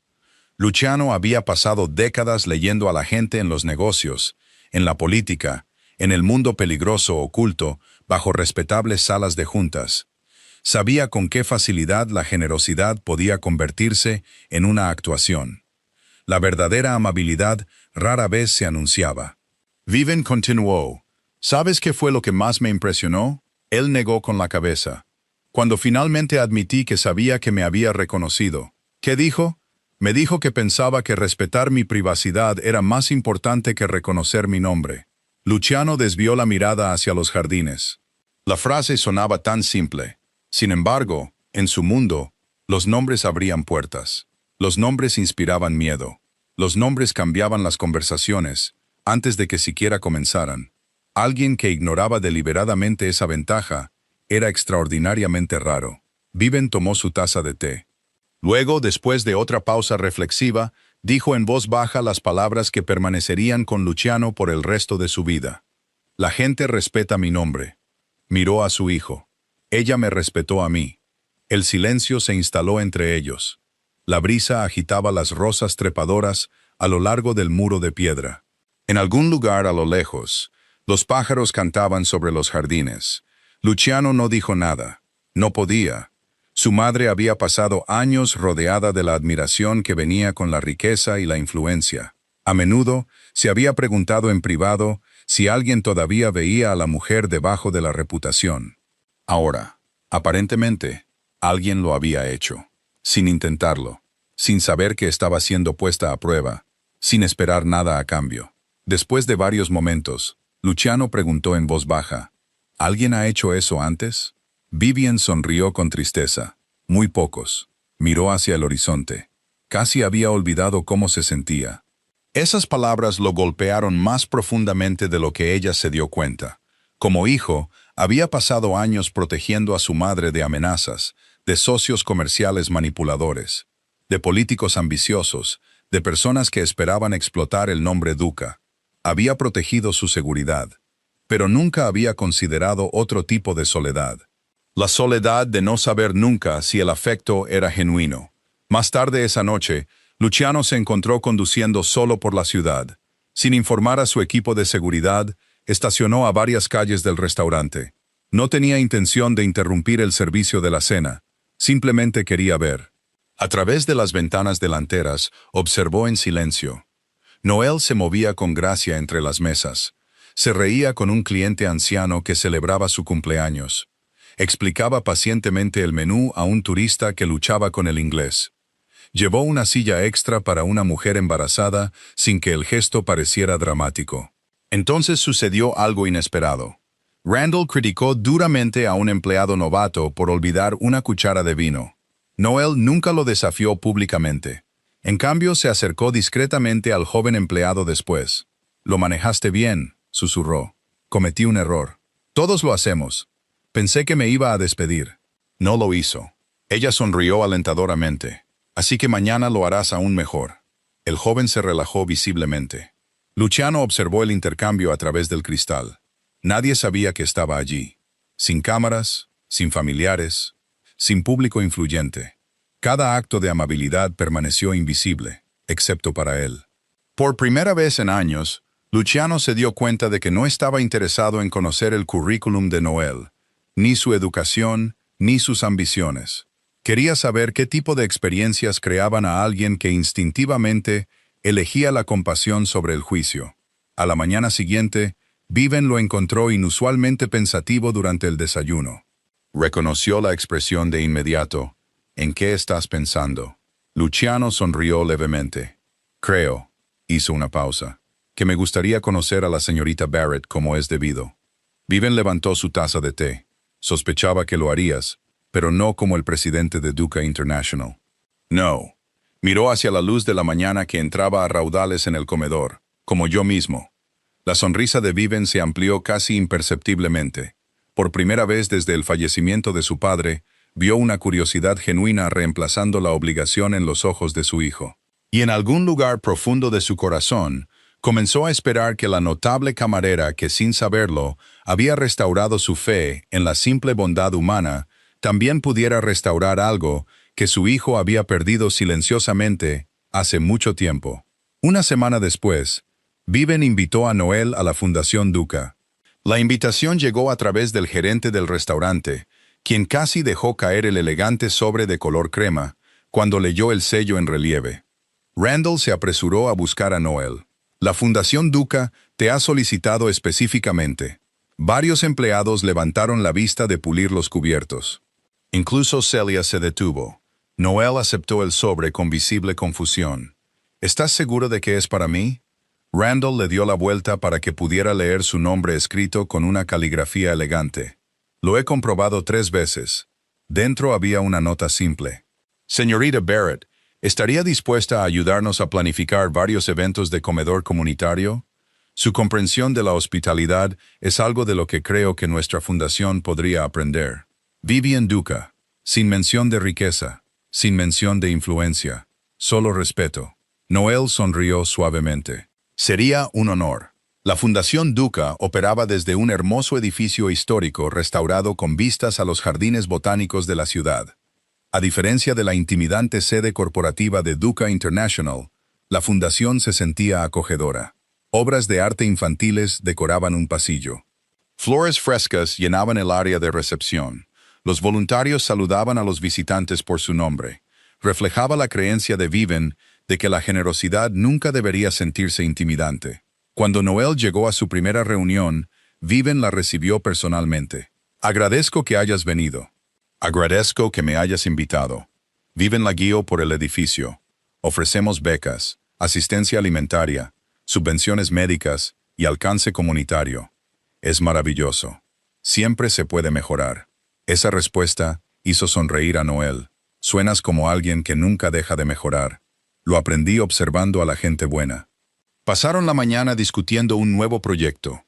Luciano había pasado décadas leyendo a la gente en los negocios, en la política, en el mundo peligroso oculto, bajo respetables salas de juntas. Sabía con qué facilidad la generosidad podía convertirse en una actuación. La verdadera amabilidad rara vez se anunciaba. Vivian continuó. ¿Sabes qué fue lo que más me impresionó? Él negó con la cabeza. Cuando finalmente admití que sabía que me había reconocido. ¿Qué dijo? Me dijo que pensaba que respetar mi privacidad era más importante que reconocer mi nombre. Luciano desvió la mirada hacia los jardines. La frase sonaba tan simple. Sin embargo, en su mundo, los nombres abrían puertas. Los nombres inspiraban miedo. Los nombres cambiaban las conversaciones, antes de que siquiera comenzaran. Alguien que ignoraba deliberadamente esa ventaja era extraordinariamente raro. Viven tomó su taza de té. Luego, después de otra pausa reflexiva, dijo en voz baja las palabras que permanecerían con Luciano por el resto de su vida. La gente respeta mi nombre. Miró a su hijo. Ella me respetó a mí. El silencio se instaló entre ellos. La brisa agitaba las rosas trepadoras a lo largo del muro de piedra. En algún lugar a lo lejos, los pájaros cantaban sobre los jardines. Luciano no dijo nada. No podía. Su madre había pasado años rodeada de la admiración que venía con la riqueza y la influencia. A menudo se había preguntado en privado si alguien todavía veía a la mujer debajo de la reputación. Ahora, aparentemente, alguien lo había hecho, sin intentarlo, sin saber que estaba siendo puesta a prueba, sin esperar nada a cambio. Después de varios momentos, Luciano preguntó en voz baja, ¿alguien ha hecho eso antes? Vivian sonrió con tristeza. Muy pocos. Miró hacia el horizonte. Casi había olvidado cómo se sentía. Esas palabras lo golpearon más profundamente de lo que ella se dio cuenta. Como hijo, había pasado años protegiendo a su madre de amenazas, de socios comerciales manipuladores, de políticos ambiciosos, de personas que esperaban explotar el nombre Duca. Había protegido su seguridad, pero nunca había considerado otro tipo de soledad. La soledad de no saber nunca si el afecto era genuino. Más tarde esa noche, Luciano se encontró conduciendo solo por la ciudad. Sin informar a su equipo de seguridad, estacionó a varias calles del restaurante. No tenía intención de interrumpir el servicio de la cena. Simplemente quería ver. A través de las ventanas delanteras, observó en silencio. Noel se movía con gracia entre las mesas. Se reía con un cliente anciano que celebraba su cumpleaños. Explicaba pacientemente el menú a un turista que luchaba con el inglés. Llevó una silla extra para una mujer embarazada sin que el gesto pareciera dramático. Entonces sucedió algo inesperado. Randall criticó duramente a un empleado novato por olvidar una cuchara de vino. Noel nunca lo desafió públicamente. En cambio, se acercó discretamente al joven empleado después. «Lo manejaste bien», susurró. «Cometí un error. Todos lo hacemos. Pensé que me iba a despedir». No lo hizo. Ella sonrió alentadoramente. «Así que mañana lo harás aún mejor». El joven se relajó visiblemente. Luciano observó el intercambio a través del cristal. Nadie sabía que estaba allí. Sin cámaras, sin familiares, sin público influyente. Cada acto de amabilidad permaneció invisible, excepto para él. Por primera vez en años, Luciano se dio cuenta de que no estaba interesado en conocer el currículum de Noel, ni su educación, ni sus ambiciones. Quería saber qué tipo de experiencias creaban a alguien que instintivamente elegía la compasión sobre el juicio. A la mañana siguiente, Viven lo encontró inusualmente pensativo durante el desayuno. Reconoció la expresión de inmediato. «¿En qué estás pensando?» Luciano sonrió levemente. «Creo», hizo una pausa, «que me gustaría conocer a la señorita Barrett como es debido». Viven levantó su taza de té. «Sospechaba que lo harías, pero no como el presidente de Duca International». «No». Miró hacia la luz de la mañana que entraba a raudales en el comedor, como yo mismo. La sonrisa de Viven se amplió casi imperceptiblemente. Por primera vez desde el fallecimiento de su padre, vio una curiosidad genuina reemplazando la obligación en los ojos de su hijo. Y en algún lugar profundo de su corazón, comenzó a esperar que la notable camarera que sin saberlo había restaurado su fe en la simple bondad humana, también pudiera restaurar algo que su hijo había perdido silenciosamente hace mucho tiempo. Una semana después, Viven invitó a Noel a la Fundación Duca. La invitación llegó a través del gerente del restaurante, quien casi dejó caer el elegante sobre de color crema cuando leyó el sello en relieve. Randall se apresuró a buscar a Noel. «La Fundación Duca te ha solicitado específicamente». Varios empleados levantaron la vista de pulir los cubiertos. Incluso Celia se detuvo. Noel aceptó el sobre con visible confusión. «¿Estás seguro de que es para mí?» Randall le dio la vuelta para que pudiera leer su nombre escrito con una caligrafía elegante. «Lo he comprobado 3 veces». Dentro había una nota simple. «Señorita Barrett, ¿Estaría dispuesta a ayudarnos a planificar varios eventos de comedor comunitario? Su comprensión de la hospitalidad es algo de lo que creo que nuestra fundación podría aprender. Vivian Duca, sin mención de riqueza, sin mención de influencia, solo respeto. Noel sonrió suavemente. Sería un honor. La Fundación Duca operaba desde un hermoso edificio histórico restaurado con vistas a los jardines botánicos de la ciudad. A diferencia de la intimidante sede corporativa de Duca International, la fundación se sentía acogedora. Obras de arte infantiles decoraban un pasillo. Flores frescas llenaban el área de recepción. Los voluntarios saludaban a los visitantes por su nombre. Reflejaba la creencia de Vivian de que la generosidad nunca debería sentirse intimidante. Cuando Noel llegó a su primera reunión, Vivian la recibió personalmente. Agradezco que hayas venido. Agradezco que me hayas invitado. Vivian la guió por el edificio. Ofrecemos becas, asistencia alimentaria, subvenciones médicas y alcance comunitario. Es maravilloso. Siempre se puede mejorar. Esa respuesta hizo sonreír a Noel. Suenas como alguien que nunca deja de mejorar. Lo aprendí observando a la gente buena. Pasaron la mañana discutiendo un nuevo proyecto.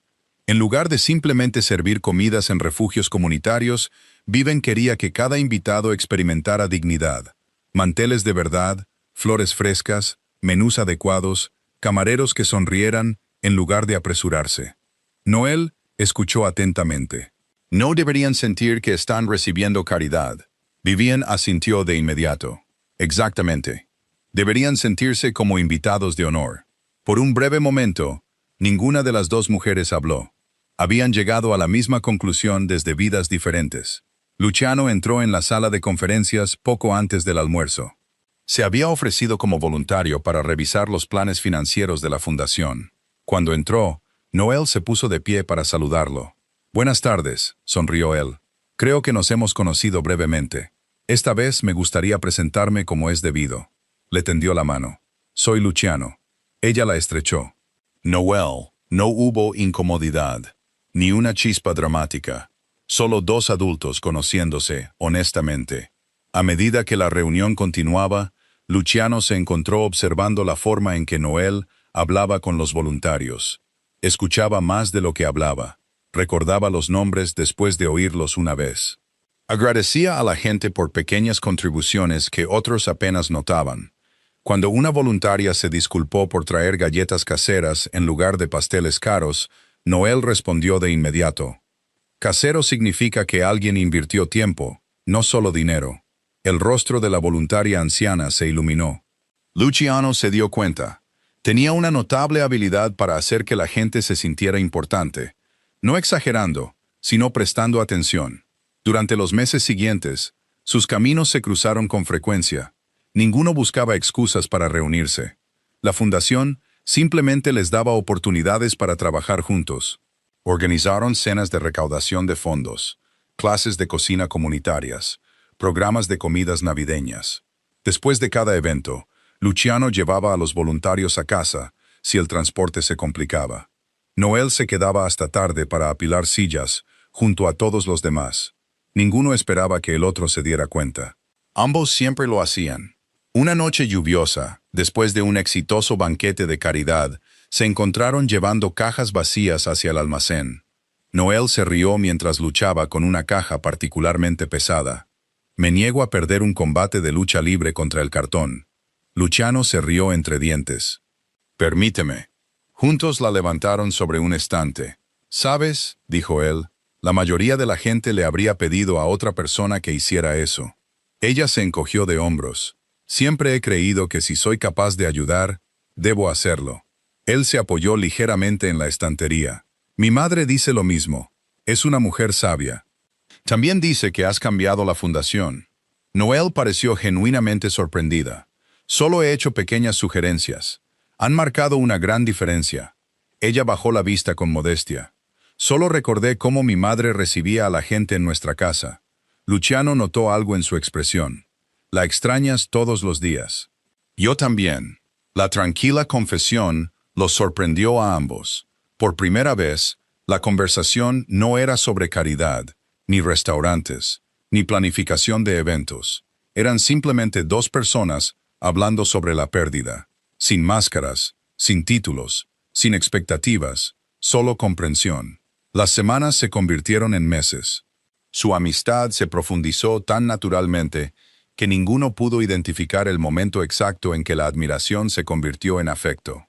En lugar de simplemente servir comidas en refugios comunitarios, Vivian quería que cada invitado experimentara dignidad. Manteles de verdad, flores frescas, menús adecuados, camareros que sonrieran en lugar de apresurarse. Noel escuchó atentamente. No deberían sentir que están recibiendo caridad. Vivian asintió de inmediato. Exactamente. Deberían sentirse como invitados de honor. Por un breve momento, ninguna de las dos mujeres habló. Habían llegado a la misma conclusión desde vidas diferentes. Luciano entró en la sala de conferencias poco antes del almuerzo. Se había ofrecido como voluntario para revisar los planes financieros de la fundación. Cuando entró, Noel se puso de pie para saludarlo. «Buenas tardes», sonrió él. «Creo que nos hemos conocido brevemente. Esta vez me gustaría presentarme como es debido». Le tendió la mano. «Soy Luciano». Ella la estrechó. Noel, no hubo incomodidad, ni una chispa dramática. Solo dos adultos conociéndose honestamente. A medida que la reunión continuaba, Luciano se encontró observando la forma en que Noel hablaba con los voluntarios. Escuchaba más de lo que hablaba. Recordaba los nombres después de oírlos una vez. Agradecía a la gente por pequeñas contribuciones que otros apenas notaban. Cuando una voluntaria se disculpó por traer galletas caseras en lugar de pasteles caros, Noel respondió de inmediato. Casero significa que alguien invirtió tiempo, no solo dinero. El rostro de la voluntaria anciana se iluminó. Luciano se dio cuenta. Tenía una notable habilidad para hacer que la gente se sintiera importante. No exagerando, sino prestando atención. Durante los meses siguientes, sus caminos se cruzaron con frecuencia. Ninguno buscaba excusas para reunirse. La fundación simplemente les daba oportunidades para trabajar juntos. Organizaron cenas de recaudación de fondos, clases de cocina comunitarias, programas de comidas navideñas. Después de cada evento, Luciano llevaba a los voluntarios a casa si el transporte se complicaba. Noel se quedaba hasta tarde para apilar sillas junto a todos los demás. Ninguno esperaba que el otro se diera cuenta. Ambos siempre lo hacían. Una noche lluviosa, después de un exitoso banquete de caridad, se encontraron llevando cajas vacías hacia el almacén. Noel se rió mientras luchaba con una caja particularmente pesada. «Me niego a perder un combate de lucha libre contra el cartón». Luciano se rió entre dientes. «Permíteme». Juntos la levantaron sobre un estante. «¿Sabes?», dijo él, «la mayoría de la gente le habría pedido a otra persona que hiciera eso». Ella se encogió de hombros. «Siempre he creído que si soy capaz de ayudar, debo hacerlo». Él se apoyó ligeramente en la estantería. «Mi madre dice lo mismo. Es una mujer sabia. También dice que has cambiado la fundación». Noel pareció genuinamente sorprendida. «Solo he hecho pequeñas sugerencias. Han marcado una gran diferencia». Ella bajó la vista con modestia. «Solo recordé cómo mi madre recibía a la gente en nuestra casa». Luciano notó algo en su expresión. «La extrañas todos los días». «Yo también». La tranquila confesión los sorprendió a ambos. Por primera vez, la conversación no era sobre caridad, ni restaurantes, ni planificación de eventos. Eran simplemente dos personas hablando sobre la pérdida, sin máscaras, sin títulos, sin expectativas, solo comprensión. Las semanas se convirtieron en meses. Su amistad se profundizó tan naturalmente que ninguno pudo identificar el momento exacto en que la admiración se convirtió en afecto.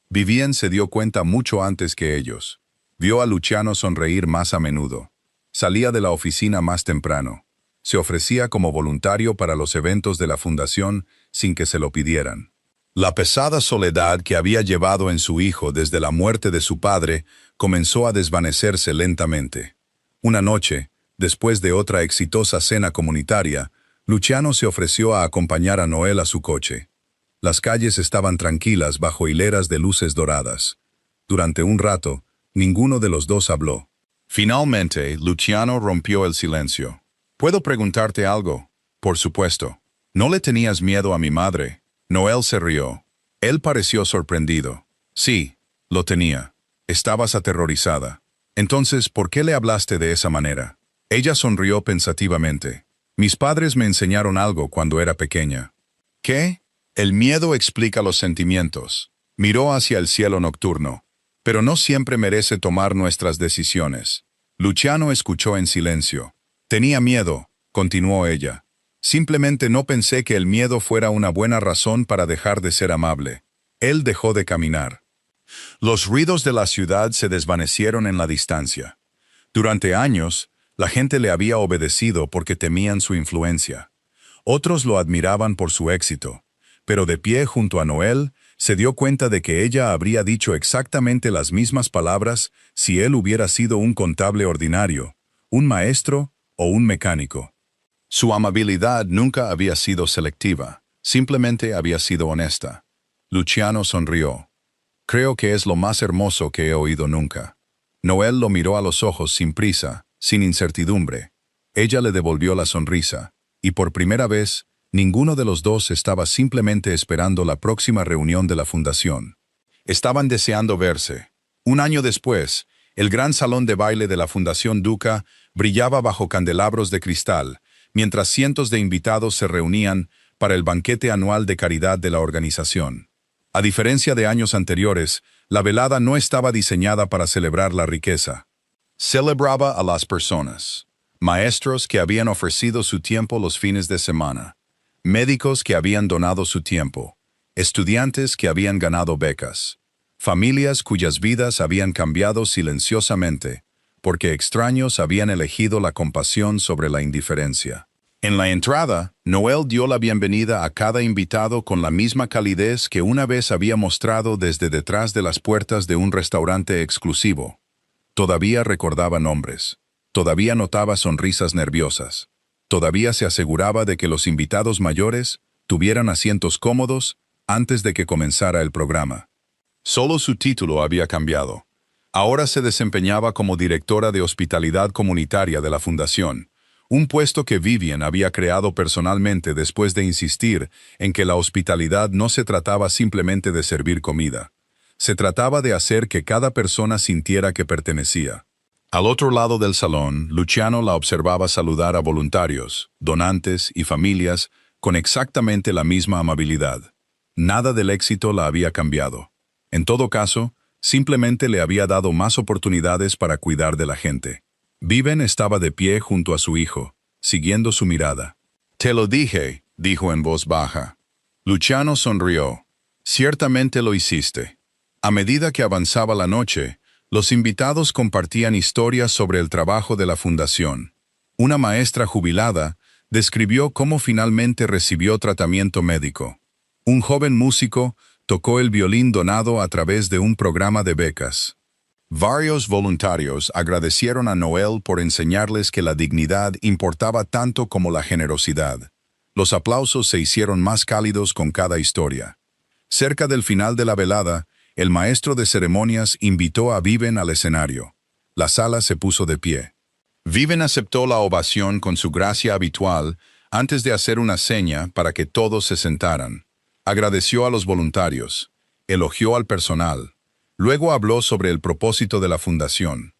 Vivien se dio cuenta mucho antes que ellos. Vio a Luciano sonreír más a menudo. Salía de la oficina más temprano. Se ofrecía como voluntario para los eventos de la fundación sin que se lo pidieran. La pesada soledad que había llevado en su hijo desde la muerte de su padre comenzó a desvanecerse lentamente. Una noche, después de otra exitosa cena comunitaria, Luciano se ofreció a acompañar a Noel a su coche. Las calles estaban tranquilas bajo hileras de luces doradas. Durante un rato, ninguno de los dos habló. Finalmente, Luciano rompió el silencio. ¿Puedo preguntarte algo? Por supuesto. ¿No le tenías miedo a mi madre? Noel se rió. Él pareció sorprendido. Sí, lo tenía. Estabas aterrorizada. Entonces, ¿por qué le hablaste de esa manera? Ella sonrió pensativamente. Mis padres me enseñaron algo cuando era pequeña. ¿Qué? El miedo explica los sentimientos. Miró hacia el cielo nocturno. Pero no siempre merece tomar nuestras decisiones. Luciano escuchó en silencio. Tenía miedo, continuó ella. Simplemente no pensé que el miedo fuera una buena razón para dejar de ser amable. Él dejó de caminar. Los ruidos de la ciudad se desvanecieron en la distancia. Durante años, la gente le había obedecido porque temían su influencia. Otros lo admiraban por su éxito, pero de pie junto a Noel, se dio cuenta de que ella habría dicho exactamente las mismas palabras si él hubiera sido un contable ordinario, un maestro o un mecánico. Su amabilidad nunca había sido selectiva, simplemente había sido honesta. Luciano sonrió. Creo que es lo más hermoso que he oído nunca. Noel lo miró a los ojos sin prisa, sin incertidumbre. Ella le devolvió la sonrisa, y por primera vez, ninguno de los dos estaba simplemente esperando la próxima reunión de la fundación. Estaban deseando verse. Un año después, el gran salón de baile de la Fundación Duca brillaba bajo candelabros de cristal, mientras cientos de invitados se reunían para el banquete anual de caridad de la organización. A diferencia de años anteriores, la velada no estaba diseñada para celebrar la riqueza. Celebraba a las personas. Maestros que habían ofrecido su tiempo los fines de semana. Médicos que habían donado su tiempo. Estudiantes que habían ganado becas. Familias cuyas vidas habían cambiado silenciosamente, porque extraños habían elegido la compasión sobre la indiferencia. En la entrada, Noel dio la bienvenida a cada invitado con la misma calidez que una vez había mostrado desde detrás de las puertas de un restaurante exclusivo. Todavía recordaba nombres. Todavía notaba sonrisas nerviosas. Todavía se aseguraba de que los invitados mayores tuvieran asientos cómodos antes de que comenzara el programa. Solo su título había cambiado. Ahora se desempeñaba como directora de hospitalidad comunitaria de la fundación, un puesto que Vivien había creado personalmente después de insistir en que la hospitalidad no se trataba simplemente de servir comida. Se trataba de hacer que cada persona sintiera que pertenecía. Al otro lado del salón, Luciano la observaba saludar a voluntarios, donantes y familias con exactamente la misma amabilidad. Nada del éxito la había cambiado. En todo caso, simplemente le había dado más oportunidades para cuidar de la gente. Vivien estaba de pie junto a su hijo, siguiendo su mirada. «Te lo dije», dijo en voz baja. Luciano sonrió. «Ciertamente lo hiciste». A medida que avanzaba la noche, los invitados compartían historias sobre el trabajo de la fundación. Una maestra jubilada describió cómo finalmente recibió tratamiento médico. Un joven músico tocó el violín donado a través de un programa de becas. Varios voluntarios agradecieron a Noel por enseñarles que la dignidad importaba tanto como la generosidad. Los aplausos se hicieron más cálidos con cada historia. Cerca del final de la velada, el maestro de ceremonias invitó a Vivien al escenario. La sala se puso de pie. Vivien aceptó la ovación con su gracia habitual antes de hacer una seña para que todos se sentaran. Agradeció a los voluntarios, elogió al personal, luego habló sobre el propósito de la fundación.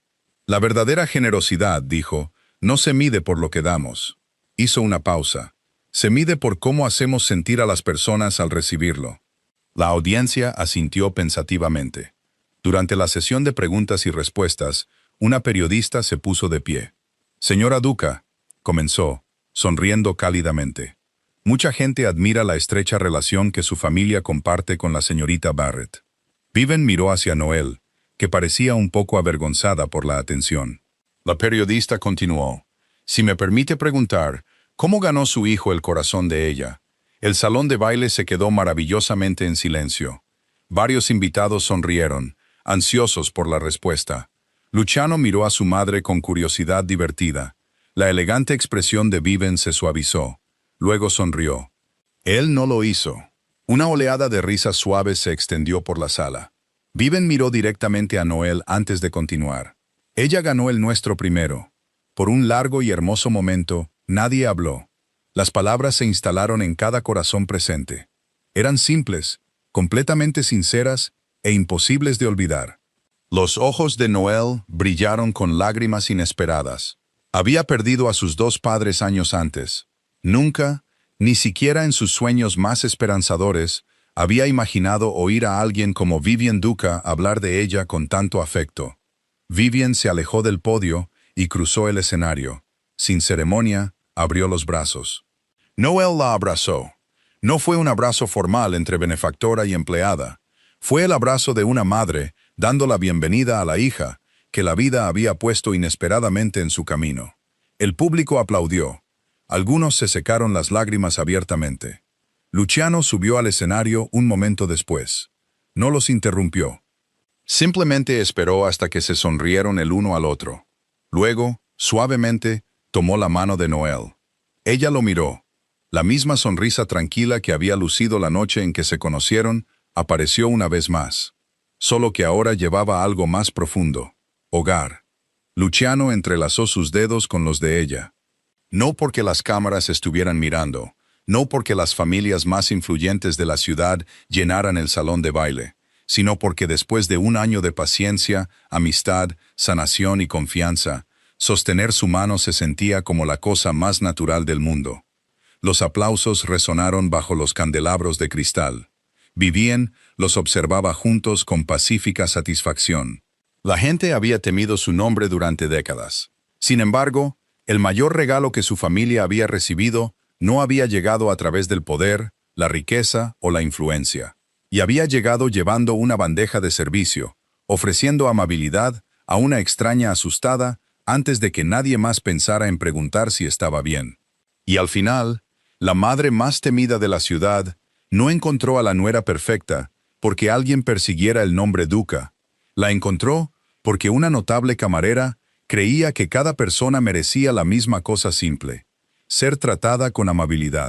La verdadera generosidad, dijo, no se mide por lo que damos. Hizo una pausa. Se mide por cómo hacemos sentir a las personas al recibirlo. La audiencia asintió pensativamente. Durante la sesión de preguntas y respuestas, una periodista se puso de pie. Señora Duca, comenzó, sonriendo cálidamente. Mucha gente admira la estrecha relación que su familia comparte con la señorita Barrett. Viven miró hacia Noel, que parecía un poco avergonzada por la atención. La periodista continuó. Si me permite preguntar, ¿cómo ganó su hijo el corazón de ella? El salón de baile se quedó maravillosamente en silencio. Varios invitados sonrieron, ansiosos por la respuesta. Luciano miró a su madre con curiosidad divertida. La elegante expresión de Viven se suavizó. Luego sonrió. Él no lo hizo. Una oleada de risas suaves se extendió por la sala. Viven miró directamente a Noel antes de continuar. Ella ganó el nuestro primero. Por un largo y hermoso momento, nadie habló. Las palabras se instalaron en cada corazón presente. Eran simples, completamente sinceras e imposibles de olvidar. Los ojos de Noel brillaron con lágrimas inesperadas. Había perdido a sus dos padres años antes. Nunca, ni siquiera en sus sueños más esperanzadores, había imaginado oír a alguien como Vivian Duca hablar de ella con tanto afecto. Vivian se alejó del podio y cruzó el escenario. Sin ceremonia, abrió los brazos. Noel la abrazó. No fue un abrazo formal entre benefactora y empleada. Fue el abrazo de una madre, dando la bienvenida a la hija, que la vida había puesto inesperadamente en su camino. El público aplaudió. Algunos se secaron las lágrimas abiertamente. Luciano subió al escenario un momento después. No los interrumpió. Simplemente esperó hasta que se sonrieron el uno al otro. Luego, suavemente, tomó la mano de Noel. Ella lo miró. La misma sonrisa tranquila que había lucido la noche en que se conocieron, apareció una vez más. Solo que ahora llevaba algo más profundo. Hogar. Luciano entrelazó sus dedos con los de ella. No porque las cámaras estuvieran mirando, no porque las familias más influyentes de la ciudad llenaran el salón de baile, sino porque después de un año de paciencia, amistad, sanación y confianza, sostener su mano se sentía como la cosa más natural del mundo. Los aplausos resonaron bajo los candelabros de cristal. Vivian los observaba juntos con pacífica satisfacción. La gente había temido su nombre durante décadas. Sin embargo, el mayor regalo que su familia había recibido no había llegado a través del poder, la riqueza o la influencia. Y había llegado llevando una bandeja de servicio, ofreciendo amabilidad a una extraña asustada antes de que nadie más pensara en preguntar si estaba bien. Y al final, la madre más temida de la ciudad no encontró a la nuera perfecta porque alguien persiguiera el nombre Duca. La encontró porque una notable camarera creía que cada persona merecía la misma cosa simple: ser tratada con amabilidad.